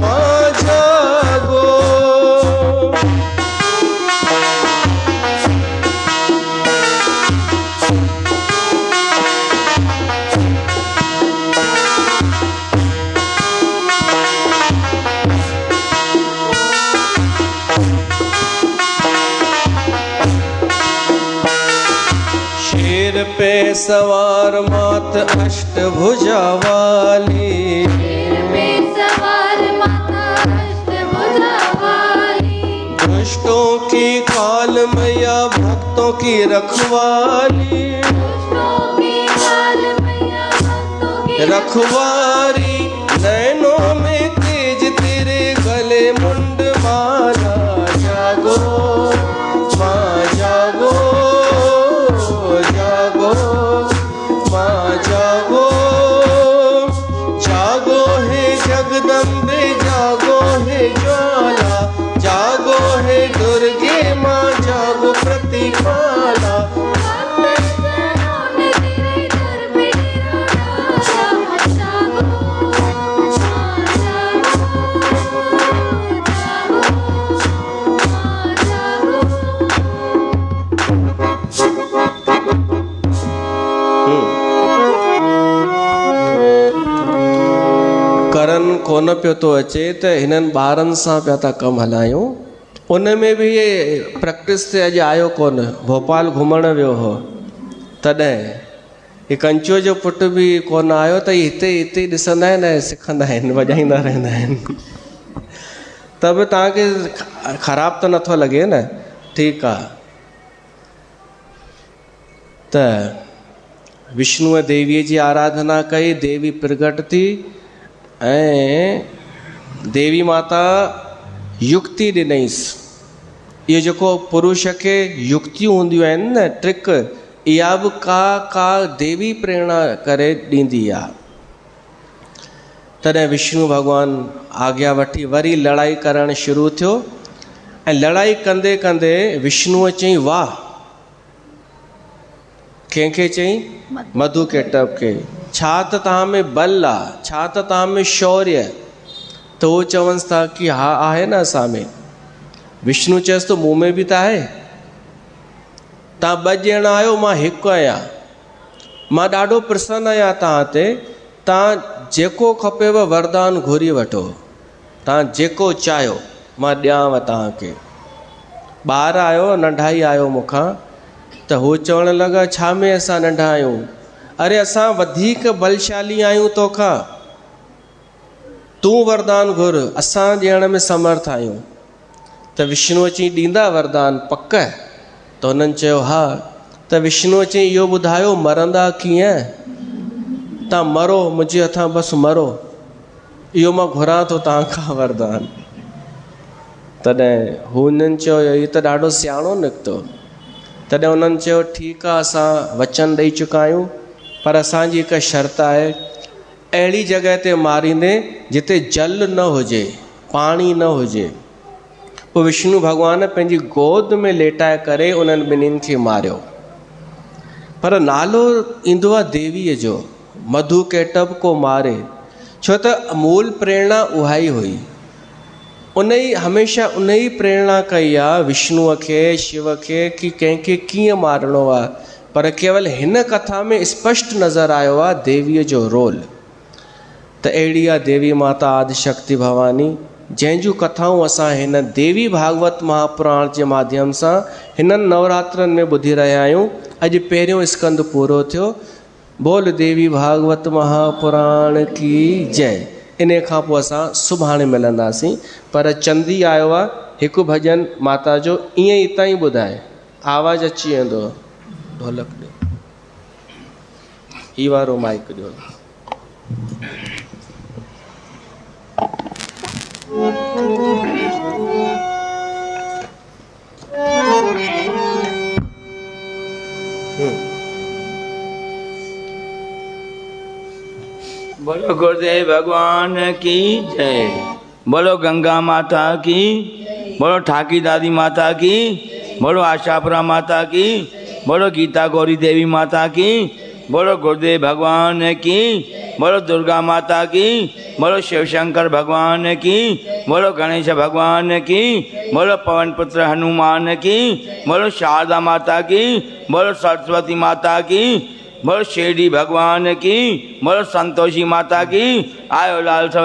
S1: माँ जागो। शेर पे सवार मात अष्टभुजा वाली,
S2: शेर पे सवार माता अष्टभुजा वाली,
S1: दुष्टों की काल मैया भक्तों की रखवाली,
S2: दुष्टों की काल मैया भक्तों की
S1: रखवारी, नैनों में तेज तेरे गले मुंड माला। जागो माँ जागो जागो माँ जागो, जागो हे जगदम्बे जागो हे ज्वाला, जागो हे दुर्गे माँ जागो प्रतिपाला।
S2: भक्तजनों ने तेरे दर पे डेरा डाला। जागो माँ जागो, जागो माँ जागो।
S1: करन कोन पियो थो अचे त हिननि ॿारनि सां पिया था कमु हलायूं। उन में बि ये प्रैक्टिस ते अॼु आयो कोन, भोपाल घुमणु वियो हो तॾहिं ही कंचो जो पुटु बि कोन आयो त हिते हिते ॾिसंदा आहिनि ऐं सिखंदा आहिनि, वॼाईंदा रहंदा आहिनि। त बि तव्हांखे ख़राबु त नथो लॻे न? ठीकु आहे। त विष्णुअ देवीअ जी आराधना कई, देवी प्रगट थी ऐं देवी माता युक्ति ॾिनईसि। इहो जेको पुरुष खे युक्तियूं हूंदियूं आहिनि न, ट्रिक, इहा बि का देवी प्रेरणा करे ॾींदी आहे। तॾहिं विष्णु भॻवानु आज्ञा वठी वरी लड़ाई करणु शुरू थियो ऐं लड़ाई कंदे कंदे विष्णुअ चयईं वाह। कंहिंखे चयईं? मधु केटव खे। छा त तव्हां में बल आहे, छा त तव्हां में शौर्य। त उहो चवनिसि था कि हा आहे न असां में। विष्णु चयसि त मूं में बि त आहे। तव्हां ॿ ॼणा आहियो, मां हिकु आहियां। मां ॾाढो प्रसन्न आहियां तव्हां ते। तव्हां जेको खपेव वरदान घुरी वठो, तव्हां जेको चाहियो मां ॾियांव तव्हांखे। ॿार आयो, नंढा ई आयो मूंखां। त हू चवणु लॻा छा में असां नंढा आहियूं? अरे असां वधीक बलशाली आहियूं तोखां। तूं वरदान घुर, असां ॾियण में समर्थ आहियूं। त विष्णुअ चई ॾींदा वरदान पक? त हुननि चयो हा। त विष्णुअ चई इहो ॿुधायो मरंदा कीअं? तव्हां मरो मुंहिंजे हथां, बसि मरो, इहो मां घुरां थो तव्हांखां वरदान। तॾहिं हुननि चयो हीअ त ॾाढो सियाणो निकितो। तॾहिं उन्हनि चयो ठीकु आहे, असां वचन ॾेई चुका आहियूं, पर असांजी हिकु शर्त आहे, अहिड़ी जॻह ते मारींदे जिते जल न हुजे, पाणी न हुजे। पोइ विष्णु भॻवानु पंहिंजी गोद में लेटाए करे उन्हनि ॿिन्हिनि खे मारियो। पर नालो ईंदो आहे देवीअ जो, मधु केटव को मारे, छो त अमूल प्रेरणा उहा ई हुई। उन ई हमेशह उन ई प्रेरणा कई आहे विष्णुअ खे, शिव खे, कि कंहिंखे कीअं मारणो आहे। पर केवल हिन कथा में स्पष्ट नज़र आयो आहे देवीअ जो रोल। त अहिड़ी आहे देवी माता आदिशक्ति भवानी, जंहिंजूं कथाऊं असां हिन देवी भागवत महापुराण जे माध्यम सां हिननि नवरात्रनि में ॿुधी रहिया आहियूं। अॼु पहिरियों स्कंद पूरो थियो। बोल देवी भागवत महापुराण की जय। इन खां पोइ असां सुभाणे मिलंदासीं। पर चंदी आयो आहे हिकु भॼन माता जो, ईअं ई ताईं ॿुधाए, आवाज़ु अची वेंदो। ढोलक ॾियो, ई वारो माइक ॾियो।
S3: बोलो गुरुदेव भगवान की जय। बोलो गंगा माता की, बोलो ठाकी दादी माता की, बोलो आशापुरा माता की, बोलो गीता गौरी देवी माता की, बोलो गुरुदेव भगवान की, बोलो दुर्गा माता की, बोलो शिव शंकर भगवान की, बोलो गणेश भगवान की, बोलो पवन पुत्र हनुमान की, बोलो शारदा माता की, बोलो सरस्वती माता की, बोलो शिरडी भगवान की, बोलो संतोषी माता की। आयो लाल सब